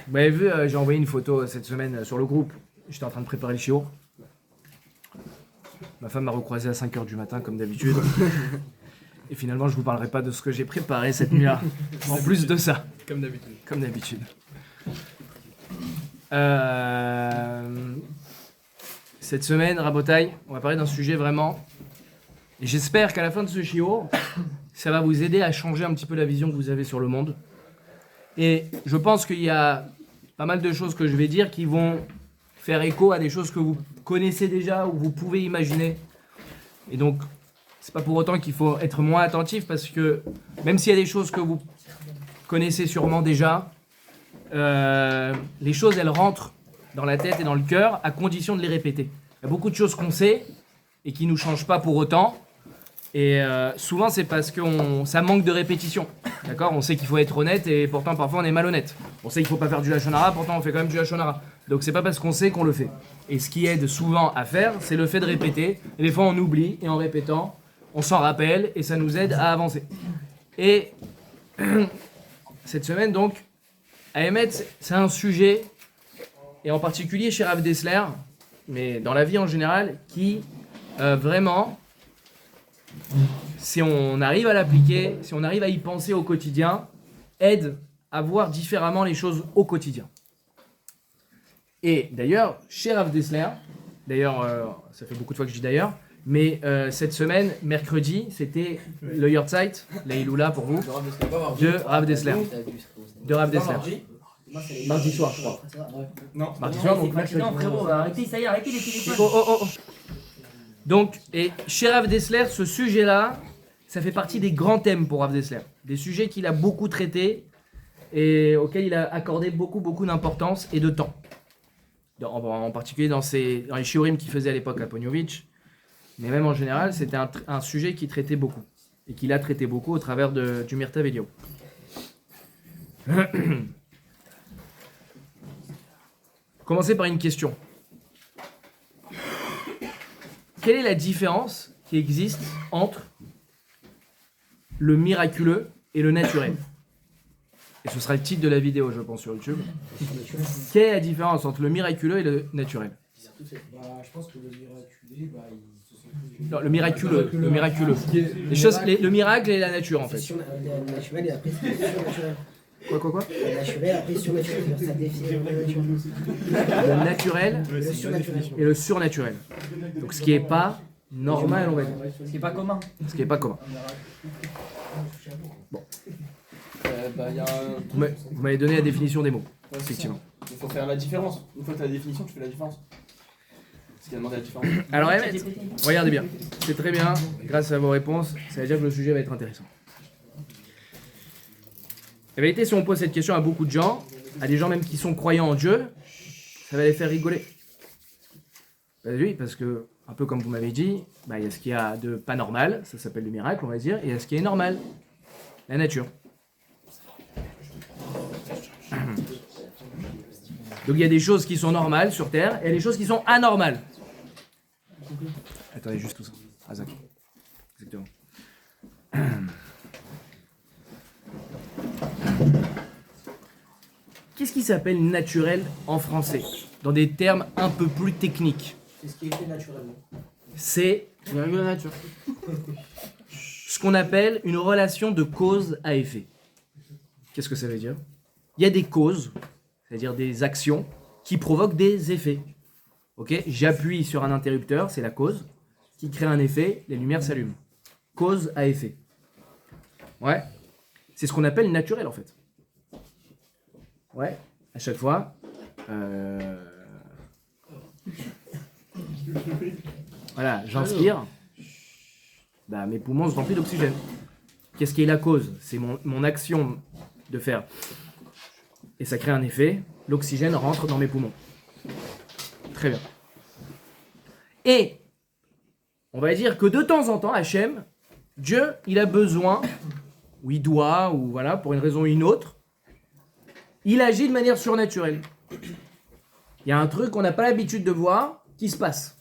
Vous m'avez vu, j'ai envoyé une photo cette semaine sur le groupe. J'étais en train de préparer le shiur. Ma femme m'a recroisé à 5h du matin comme d'habitude. Et finalement, je vous parlerai pas de ce que j'ai préparé cette nuit-là. En plus de ça. Comme d'habitude. Comme d'habitude. Cette semaine, Rabotaï, on va parler d'un sujet vraiment. Et j'espère qu'à la fin de ce shiur, ça va vous aider à changer un petit peu la vision que vous avez sur le monde. Et je pense qu'il y a pas mal de choses que je vais dire qui vont faire écho à des choses que vous connaissez déjà ou vous pouvez imaginer. Et donc, c'est pas pour autant qu'il faut être moins attentif parce que même s'il y a des choses que vous connaissez sûrement déjà, les choses elles rentrent dans la tête et dans le cœur à condition de les répéter. Il y a beaucoup de choses qu'on sait et qui nous changent pas pour autant. Et souvent c'est parce que ça manque de répétition. D'accord ? On sait qu'il faut être honnête et pourtant parfois on est malhonnête. On sait qu'il faut pas faire du lachon hara, pourtant on fait quand même du lachon hara. Donc c'est pas parce qu'on sait qu'on le fait. Et ce qui aide souvent à faire, c'est le fait de répéter. Et des fois on oublie et en répétant, on s'en rappelle et ça nous aide à avancer. Et cette semaine donc, à Emet, c'est un sujet, et en particulier chez Rav Dessler, mais dans la vie en général, qui vraiment, si on arrive à l'appliquer, si on arrive à y penser au quotidien, aide à voir différemment les choses au quotidien. Et d'ailleurs, chez Rav Dessler, d'ailleurs, ça fait beaucoup de fois que je dis d'ailleurs, mais cette semaine, mercredi, c'était le Yortzeit, la Iloula pour vous, de Rav Dessler. De Rav Dessler. Mardi soir, je crois. Non. Mardi soir, donc mercredi. Non, frérot, arrêtez, ça y est, arrêtez les téléphones. Oh. Donc, et chez Rav Dessler, ce sujet-là, ça fait partie des grands thèmes pour Rav Dessler. Des sujets qu'il a beaucoup traités et auxquels il a accordé beaucoup d'importance et de temps. En particulier dans les shiurim qu'il faisait à l'époque à Ponyovitch, mais même en général, c'était un sujet qu'il traitait beaucoup et qu'il a traité beaucoup au travers du Mirtav Eliyahu. Commencer par une question. Quelle est la différence qui existe entre le miraculeux et le naturel ? Et ce sera le titre de la vidéo, je pense, sur YouTube. Quelle est la différence entre le miraculeux et le naturel ? Je pense que le miraculé, Non, le miraculeux. Les choses, le miracle et la nature, en fait. le naturel et après c'est surnaturel. Quoi Le naturel, après surnaturel, ça définit la nature. Le naturel Le surnaturel. et le surnaturel. Donc ce qui n'est pas normal, on va dire. Ce qui n'est pas commun. Ce qui n'est pas commun. Y a Vous m'avez donné la définition des mots, effectivement. Il faut faire la différence. Une fois que tu as la définition, tu fais la différence. Ce qui a demandé la différence. Alors, Emmett, regardez bien. C'est très bien. Grâce à vos réponses, ça veut dire que le sujet va être intéressant. La vérité, si on pose cette question à beaucoup de gens, à des gens même qui sont croyants en Dieu, ça va les faire rigoler. Bah oui, parce que, un peu comme vous m'avez dit, il y a ce qu'il y a de pas normal, ça s'appelle le miracle, on va dire, et il y a ce qui est normal, la nature. Donc il y a des choses qui sont normales sur Terre, et il y a des choses qui sont anormales. Attendez, juste tout ça. Razak. Exactement. Qu'est-ce qui s'appelle naturel en français ? Dans des termes un peu plus techniques. C'est ce qui est fait naturellement. C'est La nature. ce qu'on appelle une relation de cause à effet. Qu'est-ce que ça veut dire ? Il y a des causes, c'est-à-dire des actions, qui provoquent des effets. Ok ? J'appuie sur un interrupteur, c'est la cause, qui crée un effet, les lumières s'allument. Cause à effet. Ouais. C'est ce qu'on appelle naturel en fait. Ouais. À chaque fois. Voilà, j'inspire. Mes poumons se remplissent d'oxygène. Qu'est-ce qui est la cause ? C'est mon action de faire. Et ça crée un effet. L'oxygène rentre dans mes poumons. Très bien. Et on va dire que de temps en temps, Hachem, Dieu, il a besoin, ou il doit, ou voilà, pour une raison ou une autre, il agit de manière surnaturelle. Il y a un truc qu'on n'a pas l'habitude de voir qui se passe.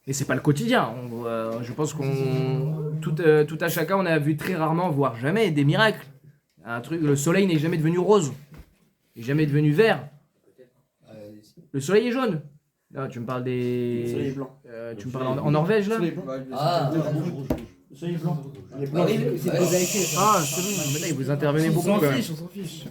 Et c'est pas le quotidien. Je pense qu'on tout à chacun, on a vu très rarement, voire jamais, des miracles. Un truc, le soleil n'est jamais devenu rose. est jamais devenu vert. Le soleil est jaune. Non, tu me parles Le soleil est des. blanc. Tu me parles en Norvège Le là? soleil est blanc. Ah, Le soleil est blanc. Il est Ah blanc. oui, C'est ouais. posé avec eux. Ah, c'est bon, mais là, vous intervenez beaucoup quand même. On s'en fiche.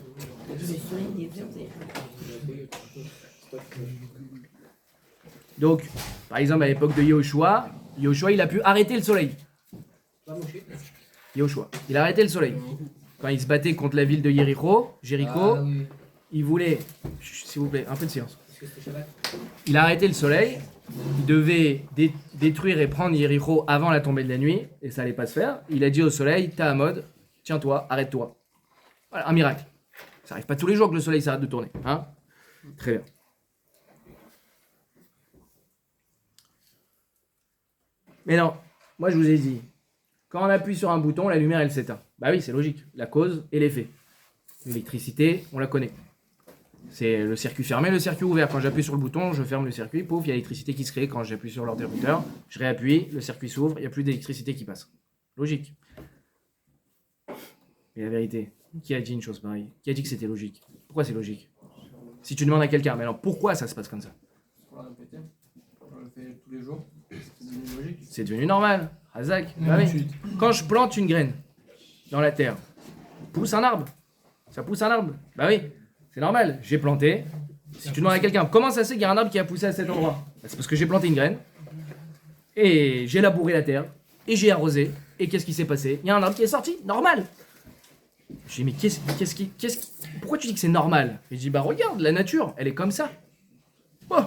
Donc, par exemple, à l'époque de Yahushua, il a pu arrêter le soleil. Yahushua, il a arrêté le soleil. Quand il se battait contre la ville de Jéricho, Ah, oui. il voulait. Chut, s'il vous plaît, un peu de silence. Il a arrêté le soleil. Il devait détruire et prendre Jéricho avant la tombée de la nuit, et ça allait pas se faire. Il a dit au soleil, t'es à mode, tiens-toi, arrête-toi. Voilà, un miracle. Ça arrive pas tous les jours que le soleil s'arrête de tourner, hein? Très bien. Mais non, moi je vous ai dit, quand on appuie sur un bouton, la lumière elle s'éteint. Bah oui, c'est logique, la cause et l'effet. L'électricité, on la connaît. C'est le circuit fermé, le circuit ouvert. Quand j'appuie sur le bouton, je ferme le circuit, pouf, il y a l'électricité qui se crée. Quand j'appuie sur l'interrupteur, je réappuie, le circuit s'ouvre, il n'y a plus d'électricité qui passe. Logique. Mais la vérité, qui a dit une chose pareille? Qui a dit que c'était logique? Pourquoi c'est logique? Si tu demandes à quelqu'un, mais alors pourquoi ça se passe comme ça? On l'a répété. On le fait tous les jours. C'est devenu logique. C'est devenu normal. Razak. Bah oui. Quand je plante une graine dans la terre, pousse un arbre. Ça pousse un arbre. Bah oui, c'est normal. J'ai planté. Si tu demandes à quelqu'un, comment ça se fait qu'il y a un arbre qui a poussé à cet endroit? Bah, c'est parce que j'ai planté une graine et j'ai labouré la terre et j'ai arrosé. Et qu'est-ce qui s'est passé? Il y a un arbre qui est sorti. Normal. Je dis mais pourquoi tu dis que c'est normal? Et je dis bah regarde, la nature, elle est comme ça. Oh,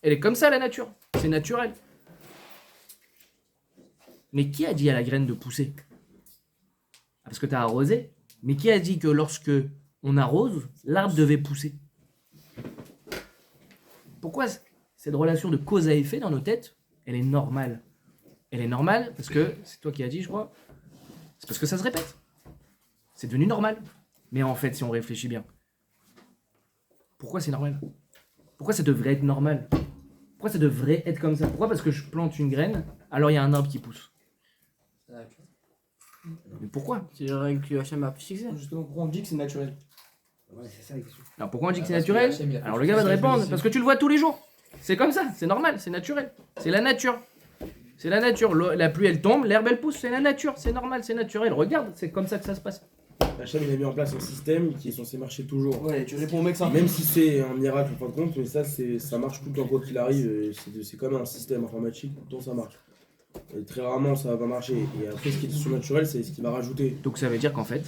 elle est comme ça la nature. C'est naturel. Mais qui a dit à la graine de pousser? Ah, parce que tu as arrosé. Mais qui a dit que lorsque on arrose, l'arbre devait pousser? Pourquoi cette relation de cause à effet dans nos têtes, elle est normale? Elle est normale parce que, c'est toi qui as dit je crois, c'est parce que ça se répète. C'est devenu normal. Mais en fait, si on réfléchit bien, pourquoi c'est normal? Pourquoi ça devrait être normal? Pourquoi ça devrait être comme ça? Pourquoi parce que je plante une graine, alors il y a un arbre qui pousse? Mais pourquoi? C'est la règle que Hachem a fixée. Justement, pourquoi on dit que c'est naturel? Ouais, c'est ça la question. Alors pourquoi on dit que c'est Parce que naturel? Hachem, il a fait Alors le gars va te répondre, parce que tu le vois tous les jours. C'est comme ça, c'est normal, c'est naturel. C'est la nature. C'est la nature. La pluie elle tombe, l'herbe elle pousse, c'est la nature, c'est normal, c'est naturel. Regarde, c'est comme ça que ça se passe. Hachem il a mis en place un système qui est censé marcher toujours. Ouais, tu réponds au mec ça. Même si c'est un miracle en fin de compte, mais ça marche tout le temps quoi qu'il arrive. C'est comme un système informatique, tout le temps ça marche. Et très rarement ça va pas marcher. Et après ce qui est surnaturel, c'est ce qui va rajouter. Donc ça veut dire qu'en fait,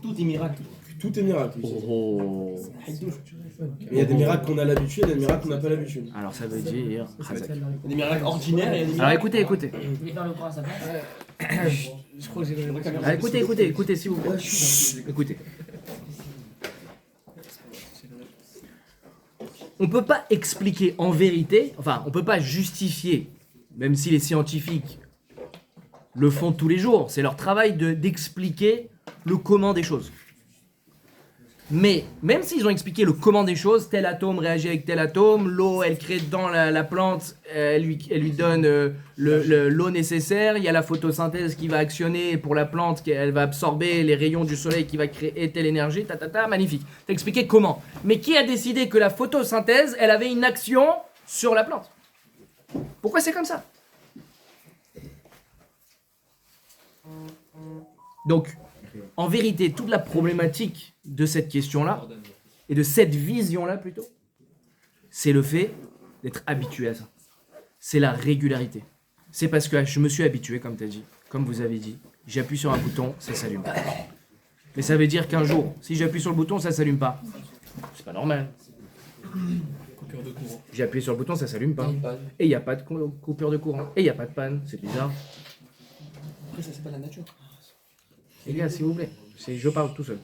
Tout est miracle. Tout est miracle. Oui. oh. Mais il y a des miracles qu'on a l'habitude, il y a des miracles qu'on n'a pas l'habitude. Alors ça veut dire Razak. Il y a des miracles ordinaires et il y a des Alors miracles. écoutez. Vous voulez faire le corps à sa place? Je crois que j'ai donné Alors, écoutez s'il vous plaît. Écoutez. On peut pas expliquer en vérité, enfin on peut pas justifier, même si les scientifiques le font tous les jours, c'est leur travail d'expliquer le comment des choses. Mais même s'ils ont expliqué le comment des choses, tel atome réagit avec tel atome, l'eau elle crée dans la plante, elle lui donne l'eau nécessaire, il y a la photosynthèse qui va actionner pour la plante, elle va absorber les rayons du soleil qui va créer telle énergie, magnifique. T'as expliqué comment. Mais qui a décidé que la photosynthèse, elle avait une action sur la plante? Pourquoi c'est comme ça? Donc, en vérité, toute la problématique de cette question-là, et de cette vision-là plutôt, c'est le fait d'être habitué à ça. C'est la régularité. C'est parce que je me suis habitué, comme tu as dit, comme vous avez dit, j'appuie sur un bouton, ça s'allume. Mais ça veut dire qu'un jour, si j'appuie sur le bouton, ça s'allume pas. C'est pas normal. J'ai appuyé sur le bouton, ça s'allume pas. Et il n'y a pas de coupure de courant. Et il n'y a pas de panne. C'est bizarre. Après, ça c'est pas la nature. Les gars, s'il vous plaît, je parle tout seul.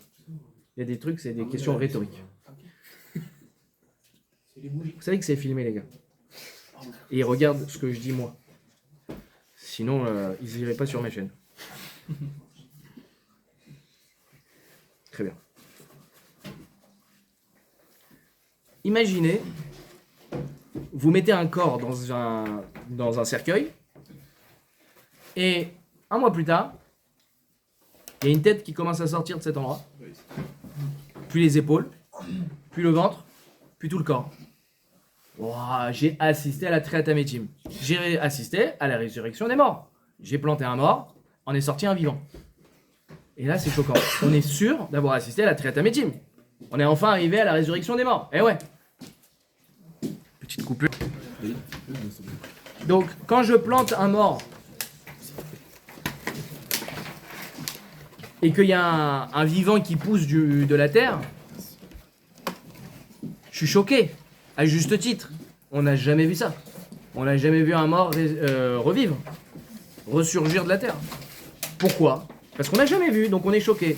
Il y a des trucs, c'est des questions rhétoriques. Vous savez que c'est filmé, les gars. Et ils regardent ce que je dis moi. Sinon, ils n'iraient pas sur ma chaîne. Très bien. Imaginez, vous mettez un corps dans un cercueil, et un mois plus tard, il y a une tête qui commence à sortir de cet endroit. puis les épaules, puis le ventre, puis tout le corps. Ouah, j'ai assisté à la Triatamétim. J'ai assisté à la résurrection des morts. J'ai planté un mort, en est sorti un vivant. Et là, c'est choquant. On est sûr d'avoir assisté à la Triatamétim. On est enfin arrivé à la résurrection des morts. Eh ouais. Petite coupure. Donc, quand je plante un mort et qu'il y a un vivant qui pousse de la terre, je suis choqué, à juste titre. On n'a jamais vu ça. On n'a jamais vu un mort revivre, ressurgir de la terre. Pourquoi? Parce qu'on n'a jamais vu, donc on est choqué.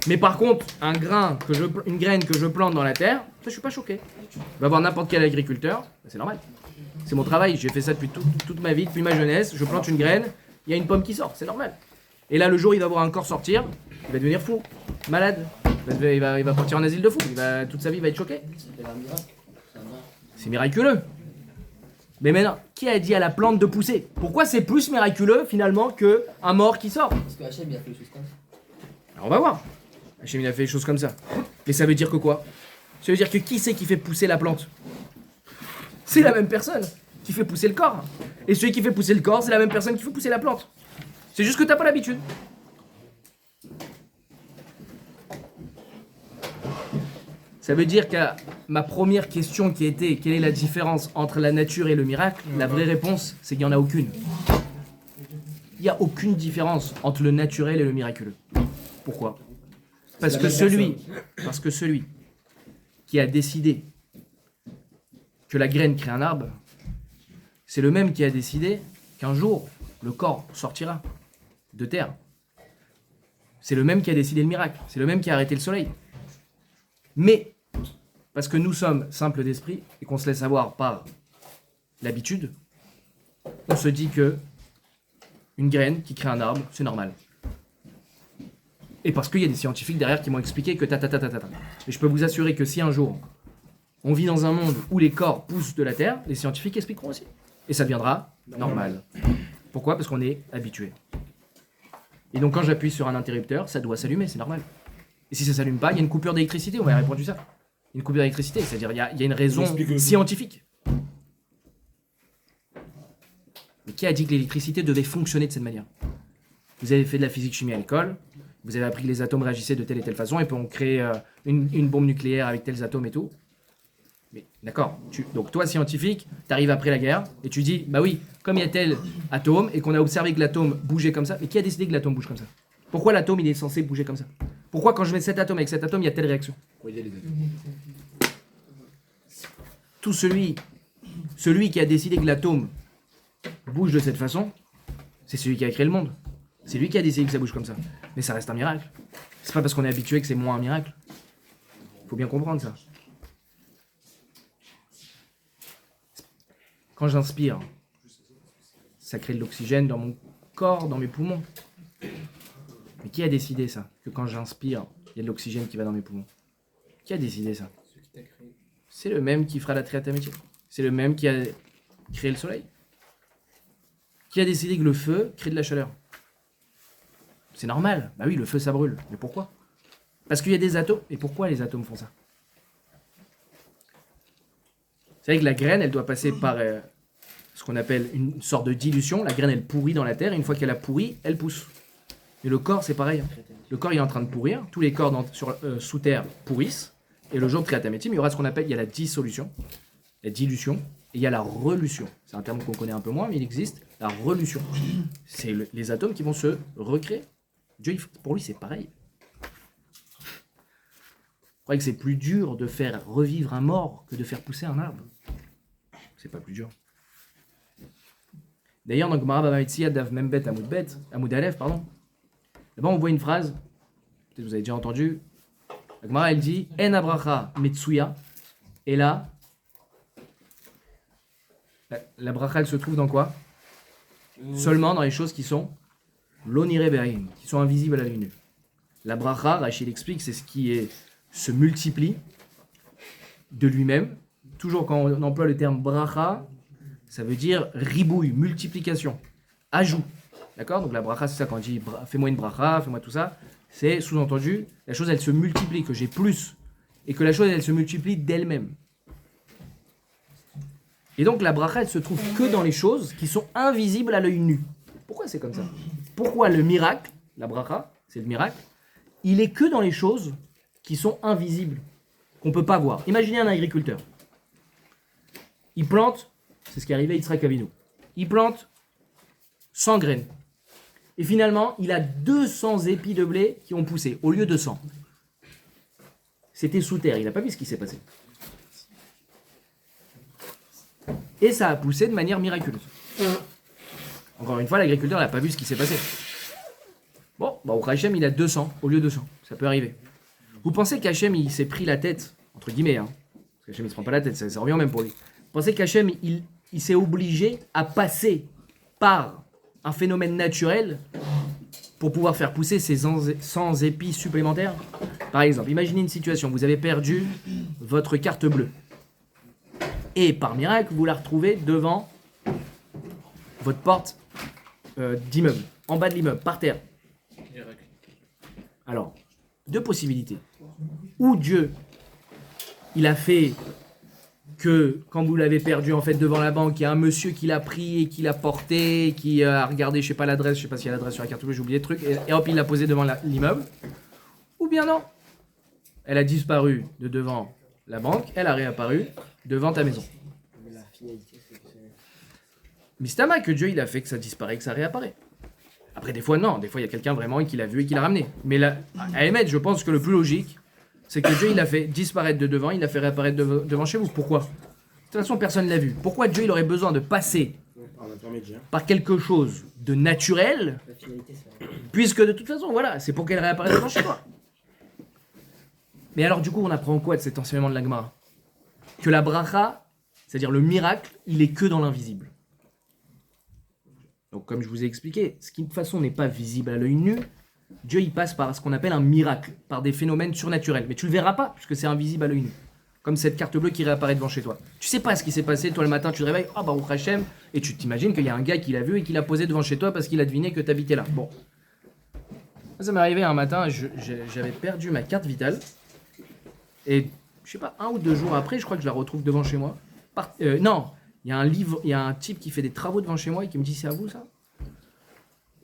Mais par contre, une graine que je plante dans la terre, ça, je suis pas choqué. Va voir n'importe quel agriculteur, c'est normal. C'est mon travail, j'ai fait ça depuis toute ma vie, depuis ma jeunesse. Je plante une graine, il y a une pomme qui sort, c'est normal. Et là, le jour où il va voir un corps sortir, il va devenir fou, malade. Il va partir en asile de fou, toute sa vie il va être choqué. C'est miraculeux. Mais maintenant, qui a dit à la plante de pousser? Pourquoi c'est plus miraculeux finalement qu'un mort qui sort? Parce que Hachem, il a fait les choses comme ça. Alors on va voir. Hachem il a fait des choses comme ça. Mais ça veut dire que quoi? Ça veut dire que qui c'est qui fait pousser la plante? C'est la même personne qui fait pousser le corps. Et celui qui fait pousser le corps, c'est la même personne qui fait pousser la plante. C'est juste que t'as pas l'habitude. Ça veut dire qu'à ma première question qui était quelle est la différence entre la nature et le miracle, la vraie réponse c'est qu'il n'y en a aucune. Il n'y a aucune différence entre le naturel et le miraculeux. Pourquoi? Parce que celui qui a décidé que la graine crée un arbre, c'est le même qui a décidé qu'un jour le corps sortira de terre. C'est le même qui a décidé le miracle, c'est le même qui a arrêté le soleil. Mais parce que nous sommes simples d'esprit et qu'on se laisse avoir par l'habitude, on se dit que une graine qui crée un arbre, c'est normal. Et parce qu'il y a des scientifiques derrière qui m'ont expliqué que Mais je peux vous assurer que si un jour on vit dans un monde où les corps poussent de la terre, les scientifiques expliqueront aussi. Et ça deviendra normal. Pourquoi? Parce qu'on est habitué. Et donc quand j'appuie sur un interrupteur, ça doit s'allumer, c'est normal. Et si ça s'allume pas, il y a une coupure d'électricité, on va répondre ça. Une coupure d'électricité, c'est-à-dire il y a une raison scientifique. Mais qui a dit que l'électricité devait fonctionner de cette manière? Vous avez fait de la physique-chimie à l'école, vous avez appris que les atomes réagissaient de telle et telle façon, et puis on crée une bombe nucléaire avec tels atomes et tout. Mais d'accord, donc toi scientifique, tu arrives après la guerre, et tu dis, bah oui, comme il y a tel atome, et qu'on a observé que l'atome bougeait comme ça, mais qui a décidé que l'atome bouge comme ça? Pourquoi l'atome il est censé bouger comme ça? Pourquoi quand je mets cet atome avec cet atome, il y a telle réaction? Tout celui qui a décidé que l'atome bouge de cette façon, c'est celui qui a créé le monde. C'est lui qui a décidé que ça bouge comme ça. Mais ça reste un miracle. C'est pas parce qu'on est habitué que c'est moins un miracle. Faut bien comprendre ça. Quand j'inspire, ça crée de l'oxygène dans mon corps, dans mes poumons. Mais qui a décidé ça? Que quand j'inspire, il y a de l'oxygène qui va dans mes poumons. Qui a décidé ça? C'est le même qui fera la triatamétie. C'est le même qui a créé le soleil. Qui a décidé que le feu crée de la chaleur? C'est normal. Bah oui, le feu ça brûle. Mais pourquoi? Parce qu'il y a des atomes. Et pourquoi les atomes font ça? C'est vrai que la graine, elle doit passer par ce qu'on appelle une sorte de dilution. La graine, elle pourrit dans la terre. Et une fois qu'elle a pourri, elle pousse. Et le corps, c'est pareil. Le corps, il est en train de pourrir. Tous les corps sous terre pourrissent. Et le jour de Triatamétim, il y aura ce qu'on appelle, il y a la dissolution, la dilution, et il y a la relution. C'est un terme qu'on connaît un peu moins, mais il existe. La relution. C'est les atomes qui vont se recréer. Dieu, pour lui, c'est pareil. Vous croyez que c'est plus dur de faire revivre un mort que de faire pousser un arbre? C'est pas plus dur. D'ailleurs, dans Gemara Bava Metzia, Dav Membet Amoud Aleph, pardon, là-bas on voit une phrase, peut-être que vous avez déjà entendu. La Gemara, elle dit En abracha metsuya. Et là, la bracha, elle se trouve dans quoi? Seulement dans les choses qui sont l'onire be'ayin, qui sont invisibles à l'œil nu. La bracha, Rachid explique, c'est ce qui se multiplie de lui-même. Toujours quand on emploie le terme bracha, ça veut dire ribouille, multiplication, ajout. D'accord? Donc la bracha, c'est ça quand on dit fais-moi une bracha, fais-moi tout ça. c'est sous-entendu, la chose elle se multiplie, que j'ai plus, et que la chose elle se multiplie d'elle-même. Et donc la bracha elle se trouve que dans les choses qui sont invisibles à l'œil nu. Pourquoi c'est comme ça? Pourquoi le miracle, la bracha, c'est le miracle, il est que dans les choses qui sont invisibles, qu'on ne peut pas voir. Imaginez un agriculteur. Il plante, c'est ce qui est arrivé à Yitzhak Avinu, il plante 100 graines. Et finalement, il a 200 épis de blé qui ont poussé, au lieu de 100. C'était sous terre, il n'a pas vu ce qui s'est passé. Et ça a poussé de manière miraculeuse. Encore une fois, l'agriculteur n'a pas vu ce qui s'est passé. Bon, bah, au Hachem, il a 200 au lieu de 100. Ça peut arriver. Vous pensez qu'Hachem, il s'est pris la tête, entre guillemets, hein, parce qu'Hachem, il se prend pas la tête, ça revient même pour lui. Vous pensez qu'Hachem, il s'est obligé à passer par un phénomène naturel pour pouvoir faire pousser ces 100 épis supplémentaires? Par exemple, imaginez une situation, vous avez perdu votre carte bleue. Et par miracle, vous la retrouvez devant votre porte d'immeuble, en bas de l'immeuble, par terre. Alors, deux possibilités. Ou Dieu, il a fait que quand vous l'avez perdu en fait devant la banque, il y a un monsieur qui l'a pris et qui l'a porté, qui a regardé, je sais pas l'adresse, je sais pas s'il y a l'adresse sur la carte bleue, j'ai oublié le truc, et hop, il l'a posé devant l'immeuble. Ou bien non, elle a disparu de devant la banque, elle a réapparu devant ta maison. La finalité, c'est que c'est. Mystama que Dieu il a fait que ça disparaît, que ça réapparaît. Après des fois non, des fois il y a quelqu'un vraiment qui l'a vu et qui l'a ramené. Mais là, à émettre, je pense que le plus logique, c'est que Dieu il a fait disparaître de devant, il a fait réapparaître devant chez vous. Pourquoi? De toute façon personne ne l'a vu. Pourquoi Dieu il aurait besoin de passer Par l'intermédiaire. par quelque chose de naturel, La finalité, c'est. puisque de toute façon voilà, c'est pour qu'elle réapparaisse devant chez toi. Mais alors du coup on apprend quoi de cet enseignement de la Gemara? Que la bracha, c'est-à-dire le miracle, il est que dans l'invisible. Donc comme je vous ai expliqué, ce qui de toute façon n'est pas visible à l'œil nu, Dieu il passe par ce qu'on appelle un miracle, par des phénomènes surnaturels. Mais tu le verras pas, puisque c'est invisible à l'œil nu. Comme cette carte bleue qui réapparaît devant chez toi. Tu sais pas ce qui s'est passé, toi le matin tu te réveilles, ah bah au Hachem, et tu t'imagines qu'il y a un gars qui l'a vu et qui l'a posé devant chez toi parce qu'il a deviné que t'habitais là. Bon. Ça m'est arrivé un matin, j'avais perdu ma carte vitale, et je sais pas, 1 ou 2 jours après, je crois que je la retrouve devant chez moi. Non, il y a un livre, il y a un type qui fait des travaux devant chez moi et qui me dit c'est à vous ça?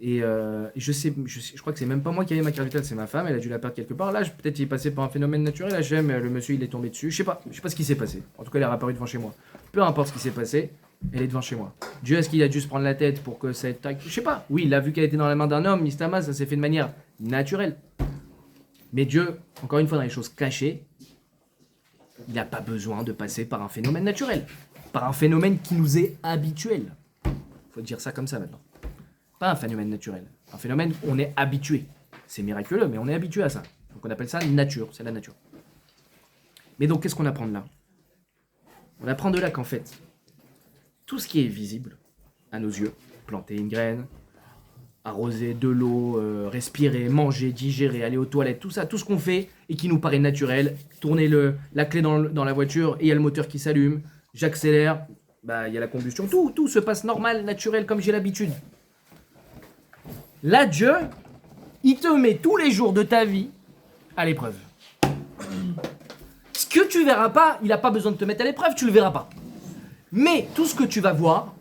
Et je crois que c'est même pas moi qui avais ma carte vitale, c'est ma femme, elle a dû la perdre quelque part. Là, peut-être il est passé par un phénomène naturel, le monsieur il est tombé dessus, je sais pas ce qui s'est passé. En tout cas, elle est réapparue devant chez moi. Peu importe ce qui s'est passé, elle est devant chez moi. Dieu, est-ce qu'il a dû se prendre la tête pour que ça tac? Je sais pas. Oui, il a vu qu'elle était dans la main d'un homme, Mistama, ça s'est fait de manière naturelle. Mais Dieu, encore une fois, dans les choses cachées, il n'a pas besoin de passer par un phénomène naturel, par un phénomène qui nous est habituel. Faut dire ça comme ça maintenant. Pas un phénomène naturel. Un phénomène où on est habitué. C'est miraculeux, mais on est habitué à ça. Donc on appelle ça nature, c'est la nature. Mais donc qu'est-ce qu'on apprend de là? On apprend de là qu'en fait, tout ce qui est visible à nos yeux, planter une graine, arroser de l'eau, respirer, manger, digérer, aller aux toilettes, tout ça, tout ce qu'on fait et qui nous paraît naturel, tourner la clé dans la voiture et il y a le moteur qui s'allume, j'accélère, bah il y a la combustion, tout se passe normal, naturel, comme j'ai l'habitude. Là, Dieu, il te met tous les jours de ta vie à l'épreuve. Ce que tu verras pas, il n'a pas besoin de te mettre à l'épreuve, tu le verras pas. Mais tout ce que tu vas voir,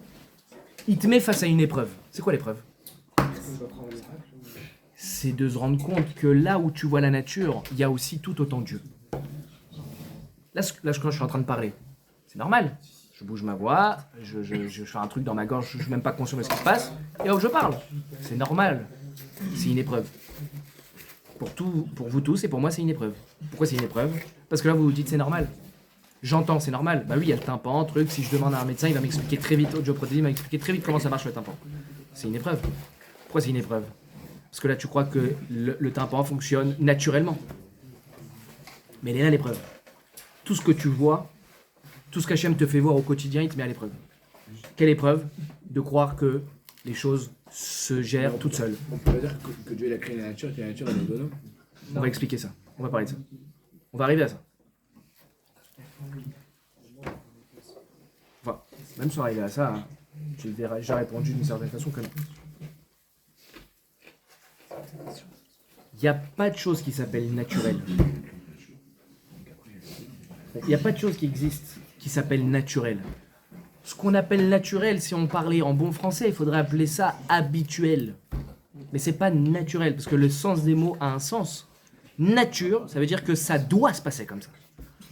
il te met face à une épreuve. C'est quoi l'épreuve? C'est de se rendre compte que là où tu vois la nature, il y a aussi tout autant Dieu. Là, quand je suis en train de parler, c'est normal. Je bouge ma voix, je fais un truc dans ma gorge, je ne suis même pas conscient de ce qui se passe, et hop, je parle. C'est normal. C'est une épreuve. Pour vous tous et pour moi, c'est une épreuve. Pourquoi c'est une épreuve? Parce que là, vous vous dites c'est normal. J'entends, c'est normal. Bah oui, il y a le tympan, truc. Si je demande à un médecin, il va m'expliquer très vite. Audio Protéine m'a expliqué très vite comment ça marche le tympan. C'est une épreuve. Pourquoi c'est une épreuve? Parce que là, tu crois que le tympan fonctionne naturellement. Mais elle est là l'épreuve. Tout ce que tu vois, tout ce qu'Hachem te fait voir au quotidien, il te met à l'épreuve. Quelle épreuve? De croire que les choses se gèrent toutes seules. On peut pas dire que Dieu il a créé la nature et que la nature elle est autonome. On va expliquer ça. On va parler de ça. On va arriver à ça. Enfin, même sans arriver à ça, hein, j'ai répondu d'une certaine façon comme. Il n'y a pas de chose qui s'appelle naturel. Il n'y a pas de chose qui existe qui s'appelle naturel. Ce qu'on appelle naturel, si on parlait en bon français, il faudrait appeler ça habituel. Mais c'est pas naturel, parce que le sens des mots a un sens. Nature, ça veut dire que ça doit se passer comme ça.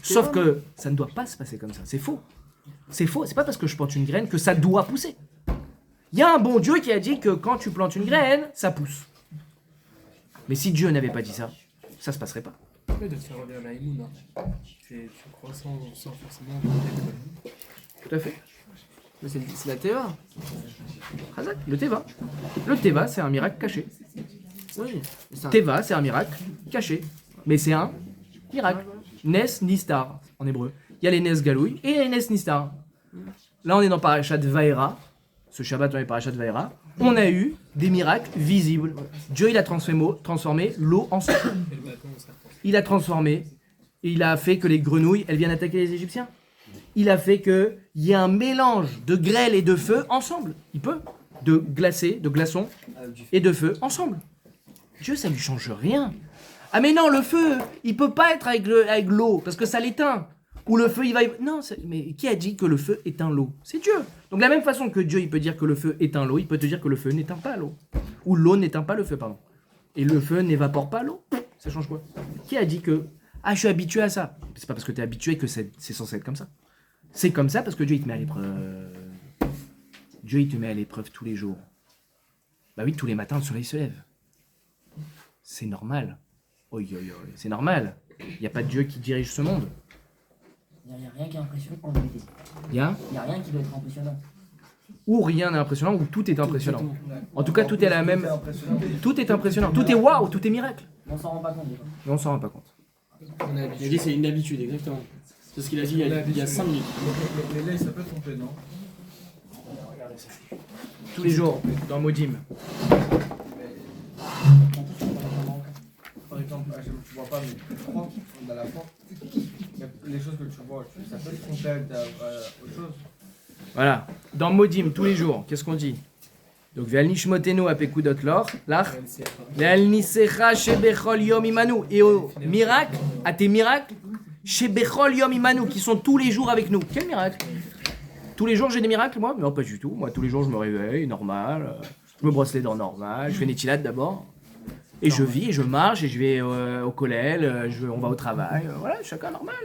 Sauf que ça ne doit pas se passer comme ça. C'est faux. C'est faux. C'est pas parce que je plante une graine que ça doit pousser. Il y a un bon Dieu qui a dit que quand tu plantes une graine, ça pousse. Mais si Dieu n'avait pas dit ça, ça se passerait pas. De te faire revenir à la Imouna. Tu crois sans forcément. Tout à fait. Mais c'est la Théva. Razak, le Teva. Le Teva, c'est un miracle caché. Oui. Teva, c'est un miracle caché. Mais c'est un miracle. Nes Nistar, en hébreu. Il y a les Nes Galouy et les Nes Nistar. Là, on est dans Parashat Vaera. Ce Shabbat, on est Parashat Vaera. On a eu des miracles visibles. Dieu, il a transformé l'eau en sang. Il a transformé. Et il a fait que les grenouilles, elles viennent attaquer les Égyptiens. Il a fait qu'il y ait un mélange de grêle et de feu ensemble. Il peut. De glaçons et de feu ensemble. Dieu, ça lui change rien. Ah mais non, le feu, il peut pas être avec l'eau, parce que ça l'éteint. Ou le feu, il va... Non, mais qui a dit que le feu éteint l'eau? C'est Dieu. Donc de la même façon que Dieu, il peut dire que le feu éteint l'eau, il peut te dire que le feu n'éteint pas l'eau. Ou l'eau n'éteint pas le feu, pardon. Et le feu n'évapore pas l'eau. Ça change quoi? Qui a dit que... Ah, je suis habitué à ça. C'est pas parce que tu es habitué que c'est censé être comme ça. C'est comme ça parce que Dieu, il te met à l'épreuve. Dieu, il te met à l'épreuve tous les jours. Bah oui, tous les matins, le soleil se lève. C'est normal. Oi, oi, oi. C'est normal. Il n'y a pas de Dieu qui dirige ce monde. Il n'y a rien qui est impressionnant en vérité. Il y a Il n'y a rien qui doit être impressionnant. ou rien n'est impressionnant, ou tout est impressionnant. En tout cas, tout est à la même... Tout est impressionnant. Tout est waouh, tout est miracle. On s'en rend pas compte. Déjà. Mais on s'en rend pas compte. Il a dit c'est une habitude, exactement. C'est ce qu'il a dit il y a 5 minutes. Les laits, ça peut tromper, non? Tous les jours, dans Modim. Par exemple, tu vois pas, mais tu crois dans la foi. Les choses que tu vois, ça peut te tromper avec autre chose. Voilà. Dans Modim, tous les jours, qu'est-ce qu'on dit? Donc, Ve'al nishmotenu apekudot lach, Ve'al nisecha shebechol yom imanu. Et au miracle, à tes miracles, shebechol yom imanu, qui sont tous les jours avec nous. Quel miracle? Tous les jours j'ai des miracles, moi? Non, pas du tout. Moi, tous les jours je me réveille, normal. Je me brosse les dents, normal. Je fais Netilat d'abord. Et je vis, et je marche, et je vais au collège, on va au travail. Voilà, chacun normal.